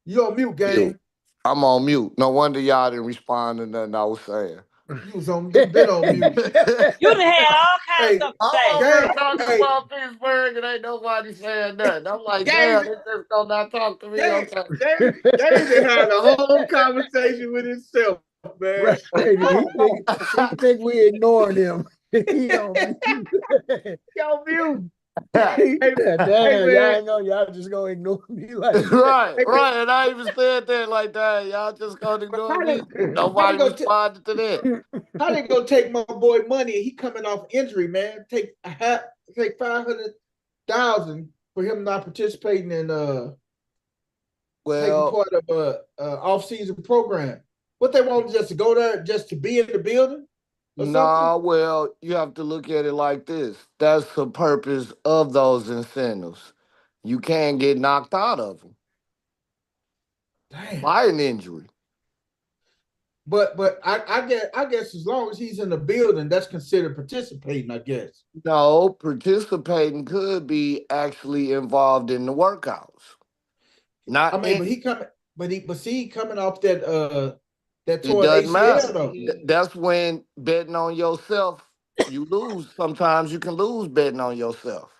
you on mute, gang. I'm on mute. No wonder y'all didn't respond to nothing I was saying. You was on been on mute. You done had all kinds of Hey, stuff to I'm say. over here gang, talking hey, about Pittsburgh and ain't nobody saying nothing. I'm like, gang, damn, they just gonna not talk to me. gang, Okay. David had a whole conversation with himself, man. Right. He think we ignoring him. He on mute. Yo, mute. He Hey, said, hey, damn, y'all man. ain't know y'all just gonna ignore me like Right, Hey, man. right. And I even said that like that. Y'all just gonna ignore How me. they Nobody gonna responded to that. how they gonna take my boy money? He coming off injury, man. Take 500,000 for him not participating in taking Well, part of off season program. What they want just to go there just to be in the building or something? nah, well, you have to look at it like this. That's the purpose of those incentives. You can't get knocked out of them Damn. by an injury. But I guess as long as he's in the building, that's considered participating. I guess. No, participating could be actually involved in the workouts. I Not mean, in, but see, he coming off that it torn doesn't ACL matter. though. That's when betting on yourself, you lose. Sometimes you can lose betting on yourself.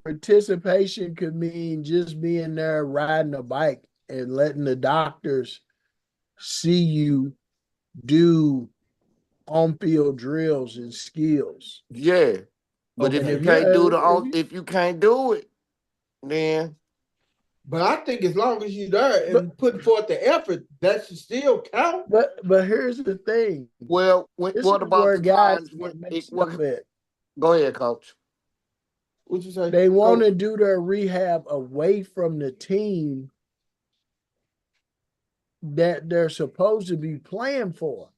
participation could mean just being there riding a bike and letting the doctors see you do on-field drills and skills. Yeah. But if And you Okay. can't do if you can't do it, then But I think as long as you're there but and putting forth the effort, that should still count. but here's the thing. This what is about where the guys times when get mixed up at. go ahead, coach. What you say, They want Coach? to do their rehab away from the team that they're supposed to be playing for.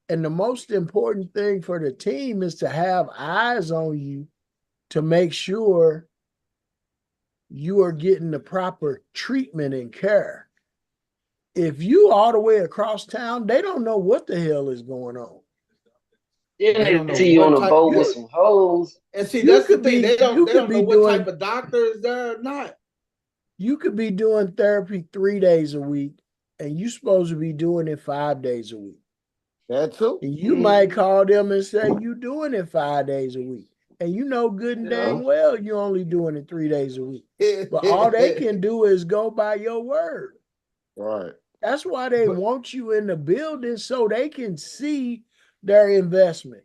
And the most important thing for the team is to have eyes on you to make sure you are getting the proper treatment and care. If you all the way across town, they don't know what the hell is going on. Then They don't they know see you on what a type boat with you some hoes. and see You that's the could thing. be They don't you they could don't know be what type doing of doctor is there or not. you could be doing therapy 3 days a week, and you supposed to be doing it 5 days a week. That too. And you might call them and say you doing it 5 days a week. And you know good and Yeah. dang well you're only doing it 3 days a week. But all they can do is go by your word. Right. That's why they But want you in the building so they can see their investment.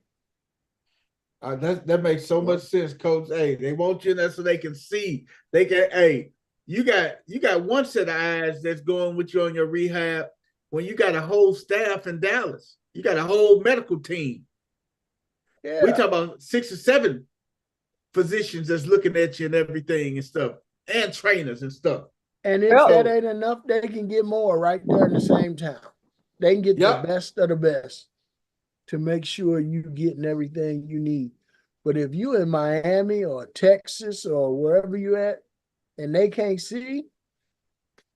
that makes so much sense, Coach. Hey, they want you in there so they can see. They can. Hey, you got one set of eyes that's going with you on your rehab. When you got a whole staff in Dallas, you got a whole medical team. We Yeah. talk about 6 or 7 physicians that's looking at you and everything and stuff, and trainers and stuff. And if that So, ain't enough, they can get more right there in the same town. They can get the yep. best of the best to make sure you getting everything you need. But if you in Miami or Texas or wherever you at and they can't see,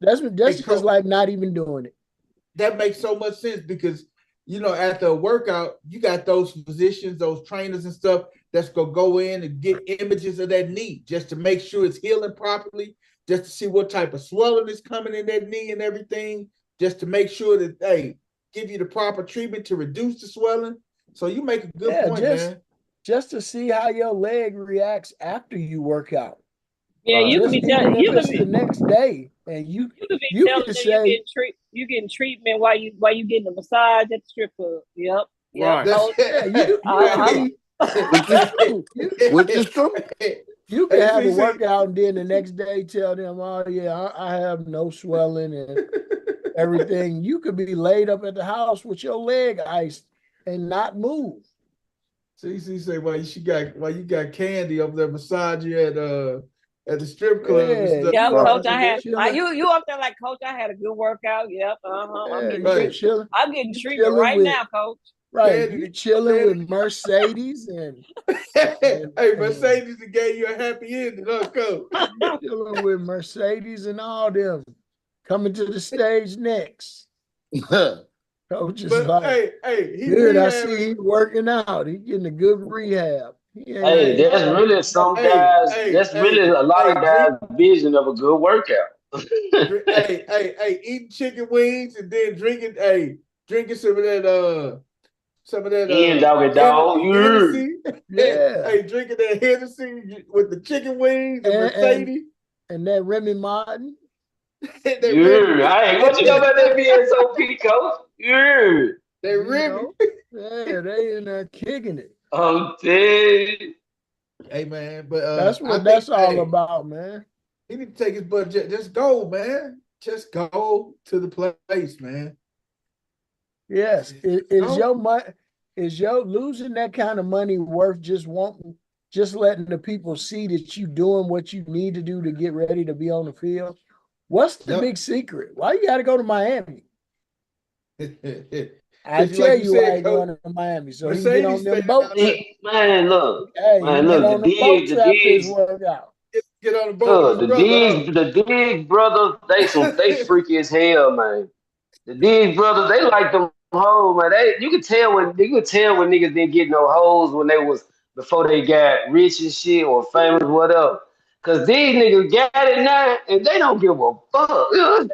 that's Hey, just like not even doing it. that makes so much sense because after a workout, you got those physicians, those trainers and stuff that's gonna go in and get images of that knee just to make sure it's healing properly, just to see what type of swelling is coming in that knee and everything, just to make sure that they give you the proper treatment to reduce the swelling. So you make a good point, man. Just to see how your leg reacts after you work out. Yeah, you could Just be even if you could it's the next day, and you could be you telling can them say you getting treatment while you getting a massage at the strip club. Yep. Right. That's Coach. yeah, you can be Which is true. Which is true. you can Hey, have a see. workout and then the next day tell them, oh yeah, I have no swelling and everything. You could be laid up at the house with your leg iced and not move. CC say why you got Candy up there massaging you at the strip club and Yeah, stuff. Yep, you coach. are I had chilling. you up there like coach. I had a good workout. Yep. I'm Yeah, getting you Right. treatment. I'm getting you treatment chilling right with now, coach. right. Candy, You chilling Candy. with Mercedes and Hey, Mercedes gave you a happy ending, huh, Coach? you chilling with Mercedes and all them coming to the stage next. Coach is But like, he good. I see rehabbing. he working out. He getting a good rehab. He Hey, ain't that's like, really some Hey, guys. hey, That's really hey, a lot hey, of guys' vision of a good workout. eating chicken wings and then drinking some of that In doggy dog, yeah. Hennessy. yeah. Drinking that Hennessy with the chicken wings and And Mercedes. and that Remy Martin, They Remy. Yeah. Hey, what you know about that VSOP, coach? Yeah. They Remy. yeah, they in there kicking it. I'm telling you. Hey man, but That's I what think that's all about, man. he need to take his budget. Just go, man. Just go to the place, man. Yes, is Go. your money is your losing that kind of money worth just letting the people see that you doing what you need to do to get ready to be on the field? What's the Yep. big secret? Why you got to go to Miami? I Because tell like you you why said, he Coach, going to Miami so he can get on Mercedes them stay out boats. there. Hey, he Man, can get look, on the boats the after his digs, workout. Get on the boat with his look, brother, huh? the Diggs brothers, they freaky as hell, man. The Diggs brothers, they like them hoes, man. You could tell when niggas didn't get no hoes when they was before they got rich and shit or famous, whatever. Cause these niggas got it now and they don't give a fuck.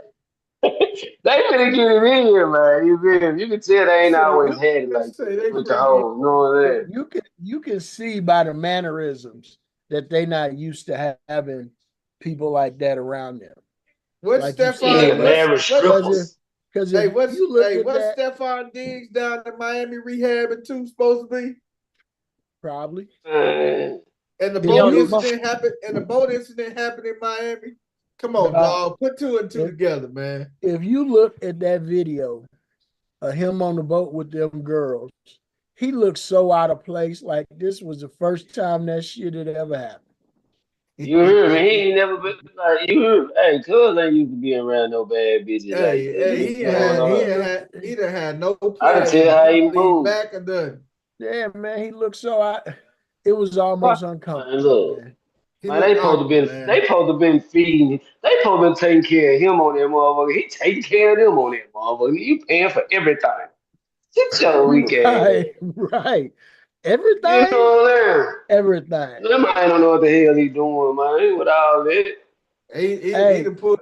They finna get it in here, man. You feel me? You can tell they ain't Say always You had it they like say that they with the freaky. hoes. You know what I'm saying? you can see by the mannerisms that they not used to having people like that around them. What's Like you Stefan? Yeah, said, married because if strippers. because if you look at What's that, Stefan Diggs down in Miami rehabbing too supposed to be? probably Man. And the if Yo, boat you incident happened. And the boat incident happened in Miami. Come on, dog, dog. Put two and two if, together, man. if you look at that video of him on the boat with them girls, he looks so out of place. Like this was the first time that shit had ever happened. You heard me. He ain't never been like you heard. Hey, cuz ain't used to be around no bad bitches like that. You can tell on Man, he her. looked. He done had no I can players tell how he lean moved. back or done. Yeah, man, he looked so out. It was almost Man, uncomfortable, look. man. He Man, looked awkward, they man. supposed to been feeding. They supposed to been taking care of him on that motherfucker. He taking care of them on that motherfucker. You paying for everything. Sit your weak Right, ass. right. You Everything, know what I'm saying? everything. That man don't know what the hell he doing, man. With all that. Hey, He done pulled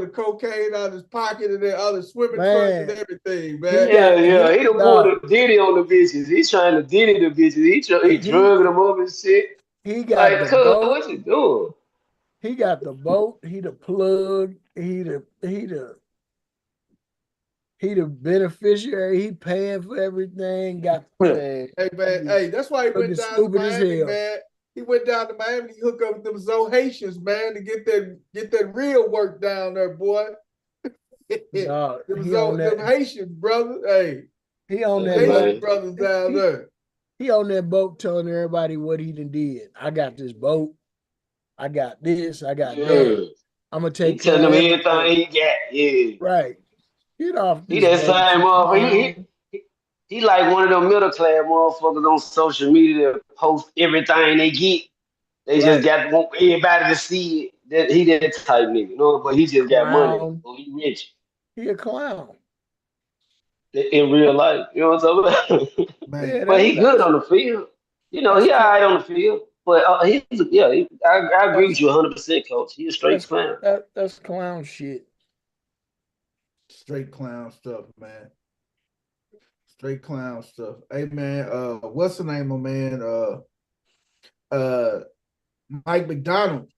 the cocaine out of his pocket and then other swimming trunks and man, everything, he man. Yeah, got yeah. he He done pulled dog. a ditty on the bitches. He's trying to ditty the bitches. He He drugging them up and shit. he got Like, the cuz, boat. what you doing? He got the boat. He the plug. He the beneficiary. He paying for everything. Got man. Hey man, hey, that's why he Looking went down to stupid as Miami, hell. man. He went down to Miami to hook up with them Zohaitians, man, to get that real work down there, boy. Dog, Them Haitians, brother. Hey, he on them Yeah, that boat. Haitian man. brothers down He there. he on that boat telling everybody what he done did. I got this boat. I got this. I got that. Yeah. I'm gonna He take telling care them of everything everything. he got. Yeah. Right. Get off He this that boat, same you motherfucker. clown. He like one of them middle class motherfuckers on social media that post everything they get. They just Right. want everybody to see it. He that type nigga, you know, but he just got money. Clown. So he rich. He a clown. in real life. You know what I'm talking about? Man, Yeah, But he good that's on the field. You know, that's he all cl- right on the field. But I agree with that's you 100%, coach. He a straight that's clown. that's clown shit. straight clown stuff, man. Straight clown stuff. Hey man, what's the name of man? Mike McDonald.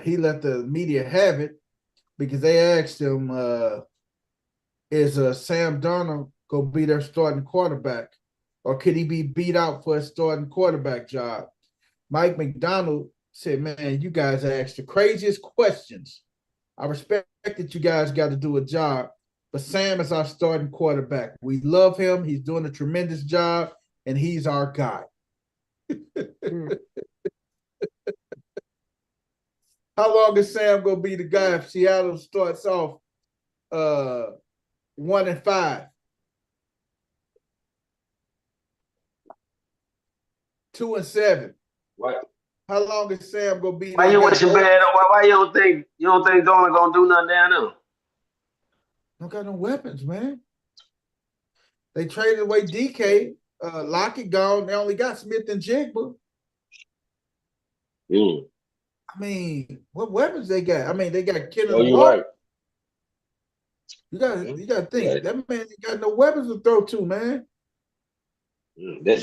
He let the media have it because they asked him, is Sam Darnold gonna be their starting quarterback? Or could he be beat out for a starting quarterback job? Mike McDonald said, man, you guys asked the craziest questions. I respect that you guys got to do a job, but Sam is our starting quarterback. We love him. He's doing a tremendous job, and he's our guy. How long is Sam gonna be the guy if Seattle starts off 1-5, 2-7? Why, How long is Sam gonna be why that you guy? wishing bad? Why you don't think Donald gonna do nothing down there? Don't got no weapons, man. They traded away DK. Lockett gone. They only got Smith and Jigba. Mm. I mean, what weapons they got? I mean, they got Oh, Kenneth you're Walker. right. You got Mm. you got to think Right. that man ain't got no weapons to throw to, man. I didn't think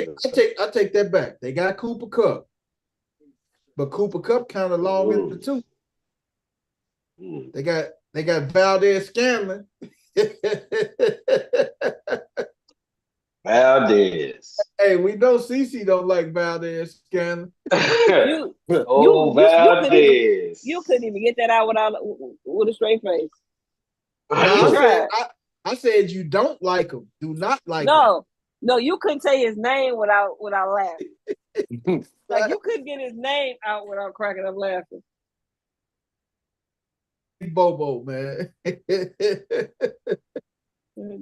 of that. I take that back. They got Cooper Cup, but Cooper Cup kind of long in the Mm. tooth. Mm. They got Valdez Scanlon. Valdez. Hey, we know CC don't like Valdez Scanlon. You Oh, you Valdez. couldn't even get that out without with a straight face. No, You tried. I said you don't like him. Do not like No, you couldn't say his name without laughing. him. Like you couldn't get his name out without cracking up laughing. Bobo, man.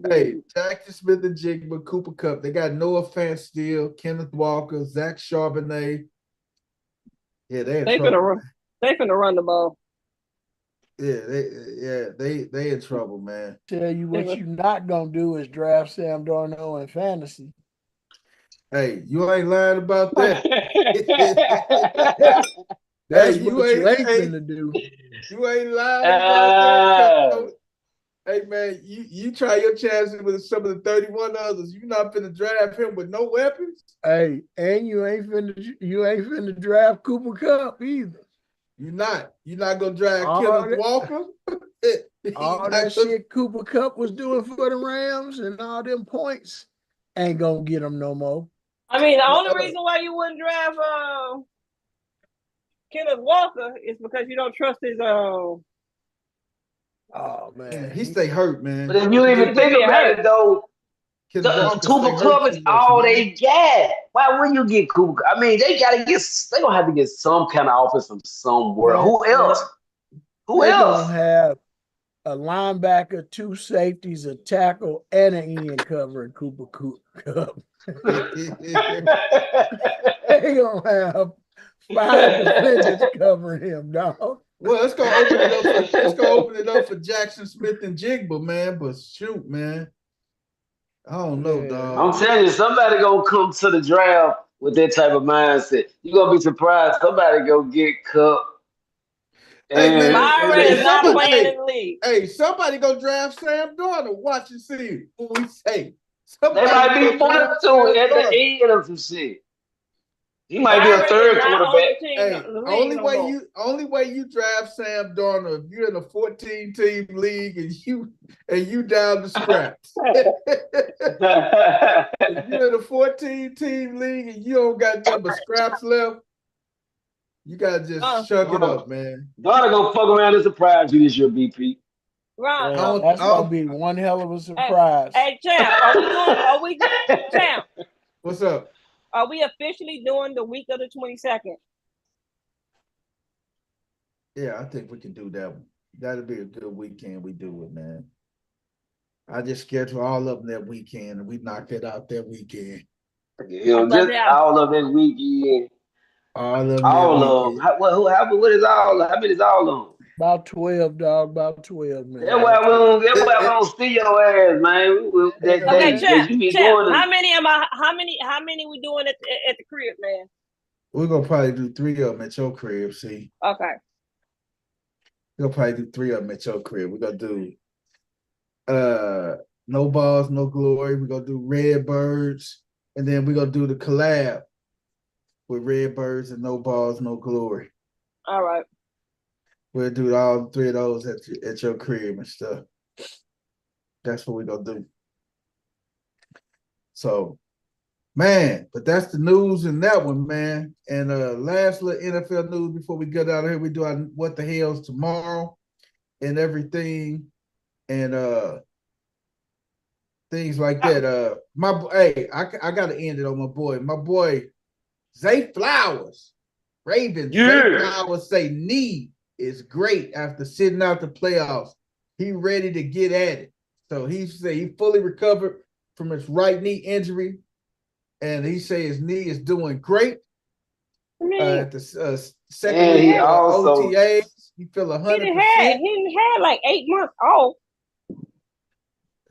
Hey, Jackson Smith and Jigba, Cooper Cup. They got Noah Fant still, Kenneth Walker, Zach Charbonnet. Yeah, they in trouble. They finna run the ball. They in trouble, man. Tell you what you not gonna do is draft Sam Darnold in fantasy. Hey, you ain't lying about that. That's Hey, what you ain't finna do. You ain't lying about that. Hey man, you try your chances with some of the 31 others. You not finna draft him with no weapons. Hey, and you ain't finna draft Cooper Cup either. You're not gonna draft All Kenneth that- Walker. All that shit Cooper Cup was doing for the Rams and all them points ain't gonna get them no more. I mean, the only reason why you wouldn't draft Kenneth Walker is because you don't trust his Oh man, he stay hurt, man. But if you even think about it, though, Cooper Cup is all they got. Why wouldn't you get Cooper? I mean, they gonna have to get some kind of offense from somewhere. Man, Who else? They gonna have a linebacker, two safeties, a tackle, and an end covering Cooper Cup. They gonna have 5 defenders covering him, dog. Well, let's go open it up for Jackson Smith and Jigba, man. But shoot, man. I don't know, dog. I'm telling you, somebody gonna come to the draft with that type of mindset. You're gonna be surprised. Somebody go get Cup. Hey, man. Byron is not playing in the league. Hey, somebody go draft Sam Darnold. Watch and see what we say. They might be 42 at the end of some shit. He might be a third quarterback. Hey, only way you draft Sam Darnold if you're in a 14-team league and you down the scraps. If you're in a 14-team league and you don't got nothing but scraps left, you gotta just shuck it up, man. Darnold gonna fuck around and surprise you this year, BP. Right. Yeah, that's gonna be one hell of a surprise. Hey, champ, champ? What's up? Are we officially doing the week of the 22nd? Yeah, I think we can do that one. That'll be a good weekend. We do it, man. I just schedule all of them that weekend, and we knock it out that weekend. You know, just all of that weekend. All of them. All of them. What is all? How many is all of them? About 12, dog. About 12, man. That's why we don't. That's why we don't see your ass, man. Hey, Okay, man. champ, You be champ. going. How many we doing at the crib, man? We're gonna probably do 3 of them at your crib. See, Okay. we're gonna probably do 3 of them at your crib. We're gonna do no balls, no glory. We're gonna do red birds, and then we're gonna do the collab with red birds and no balls, no glory. All right. We'll do all 3 of those at your crib and stuff. That's what we're gonna do. So, man, but that's the news in that one, man. And last little NFL news before we get out of here, we do our what the hell's tomorrow and everything, and things like that. I gotta end it on my boy Zay Flowers. Ravens. Yeah. Zay Flowers say knee is great after sitting out the playoffs. He ready to get at it. So he said he fully recovered from his right knee injury, and he say his knee is doing great. At the second And week he of also- OTAs, he feel He 100%. didn't had like 8 months off.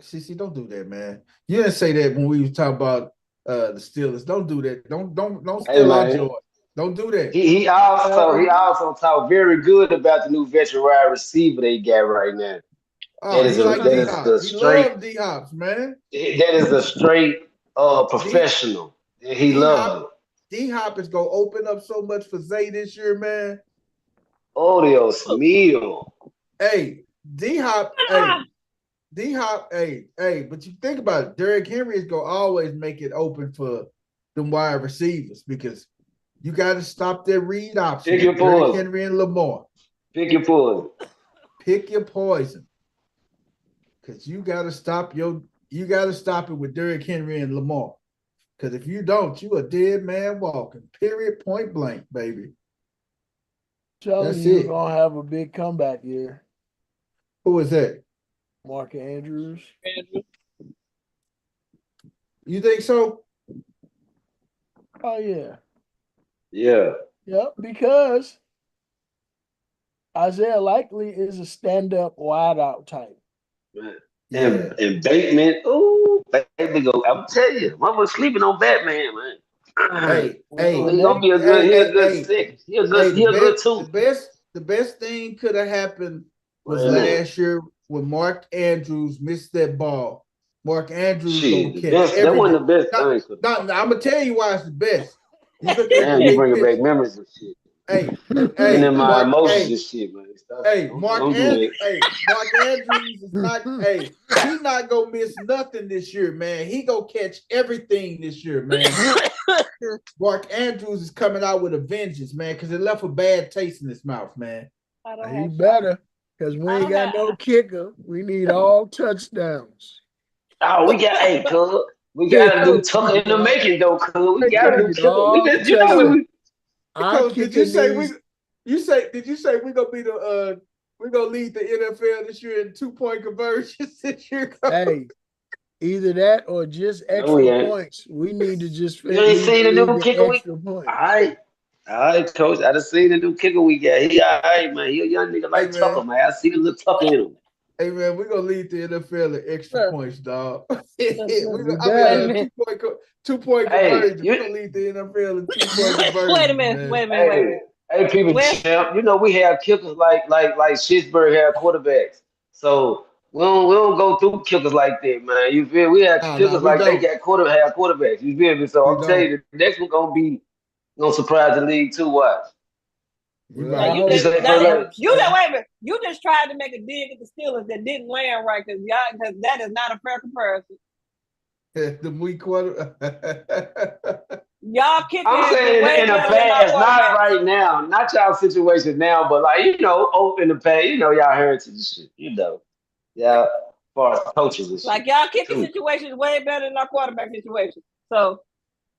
See, don't do that, man. You didn't say that when we was talking about the Steelers. Don't do that. Don't steal our man. joy. Don't do that. He also talked very good about the new veteran wide receiver they got right now. Oh, he like that is D-Hop. the He straight. love D-Hops, man. That is a straight professional. And he loves it. D-Hop is gonna open up so much for Zay this year, man. Oh, Dios mío. Hey, D-Hop, but you think about it, Derrick Henry is gonna always make it open for them wide receivers because you got to stop their read option. Pick your Derrick poison. Henry and Lamar. Pick your poison. Pick your poison. Because you got to stop it with Derrick Henry and Lamar. Because if you don't, you a dead man walking. Period. Point blank, baby. Telling That's you, it. you're gonna have a big comeback year. Who is that? Mark Andrews. You think so? Oh yeah. Yeah. Yep, because Isaiah Likely is a stand-up wideout type. Man. Yeah. And Bateman, ooh, baby go. I'm telling you, motherfucker sleeping on Batman, man. Hey, He gonna be a good. He a good six. He a good two. The best thing could have happened was Man. last year when Mark Andrews missed that ball. Mark Andrews gonna Shit, catch everything. that wasn't the best thing. I'm gonna tell you why it's the best. You look at Damn, the you big bringing back picture. memories and shit. Hey, And then my Mark, emotions and shit, man. Mark Andrews is not. He not gonna miss nothing this year, man. He gonna catch everything this year, man. Mark Andrews is coming out with a vengeance, man, because it left a bad taste in his mouth, man. He better, because we ain't got no kicker. We need all touchdowns. Oh, we got cuz. We gotta do Tucker in the making though, cuz. We gotta do Tucker. We been, you know, Coach, did you say we're gonna be we're gonna lead the NFL this year in 2-point conversions this year? Hey, either that or just extra points. We need to just you ain't seen the new kicker extra points. All right, coach. I done seen the new kicker we got. He all right, man. He a young nigga like Tucker, man. I see the little Tucker in him. Hey man, we're gonna lead the NFL in extra points, dog. Two-point conversion. We're gonna lead the NFL in 2-point conversion. Wait a minute. Hey, people, champ. You know we have kickers like Schittsburg have quarterbacks. So we don't go through kickers like that, man. You feel? We have kickers like they got quarterbacks. You feel me? So I'm telling you, the next one gonna surprise the league too. Watch. You just wait a minute. You just tried to make a dig at the Steelers that didn't land right because that is not a fair comparison. The weak quarter. Y'all kicking. I'm saying in the past, not right now, not y'all situation now, but like in the past, y'all heritage and shit, as far as coaches and shit. Like y'all kicking situations way better than our quarterback situation. So.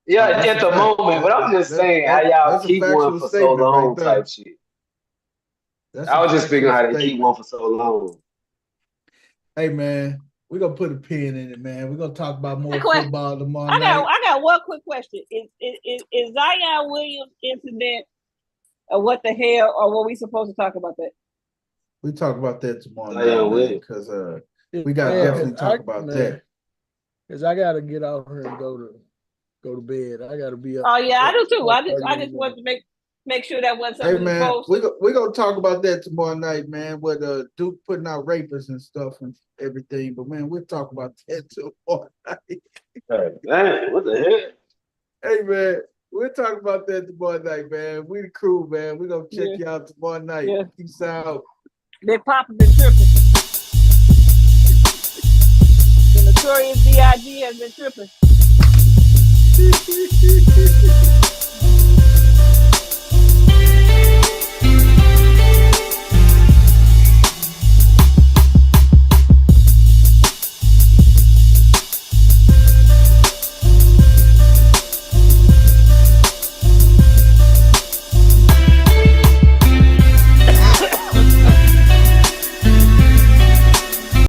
Yeah, at the moment, but I'm just saying how y'all keep one for so long type shit. I was just figuring how they keep one for so long. Hey man, we're gonna put a pin in it, man. We're gonna talk about more football tomorrow night. I got one quick question. Is Zion Williams incident or what the hell, or were we supposed to talk about that? We talk about that tomorrow I am night, with man, it. because we gotta definitely talk about that. Because I gotta get out here and go to bed. I gotta be up. Oh yeah, I do too. I 4:30 just wanted to make sure that wasn't Hey something you man, posted. we gonna talk about that tomorrow night, man. With Duke putting out rapers and stuff and everything. But man, we'll talk about that tomorrow night. Man, what the heck? Hey man, we'll talk about that tomorrow night, man. We the crew, man. We gonna check you out tomorrow night. Yeah. Peace out. Big Papa been tripping. The notorious B.I.G. has been tripping.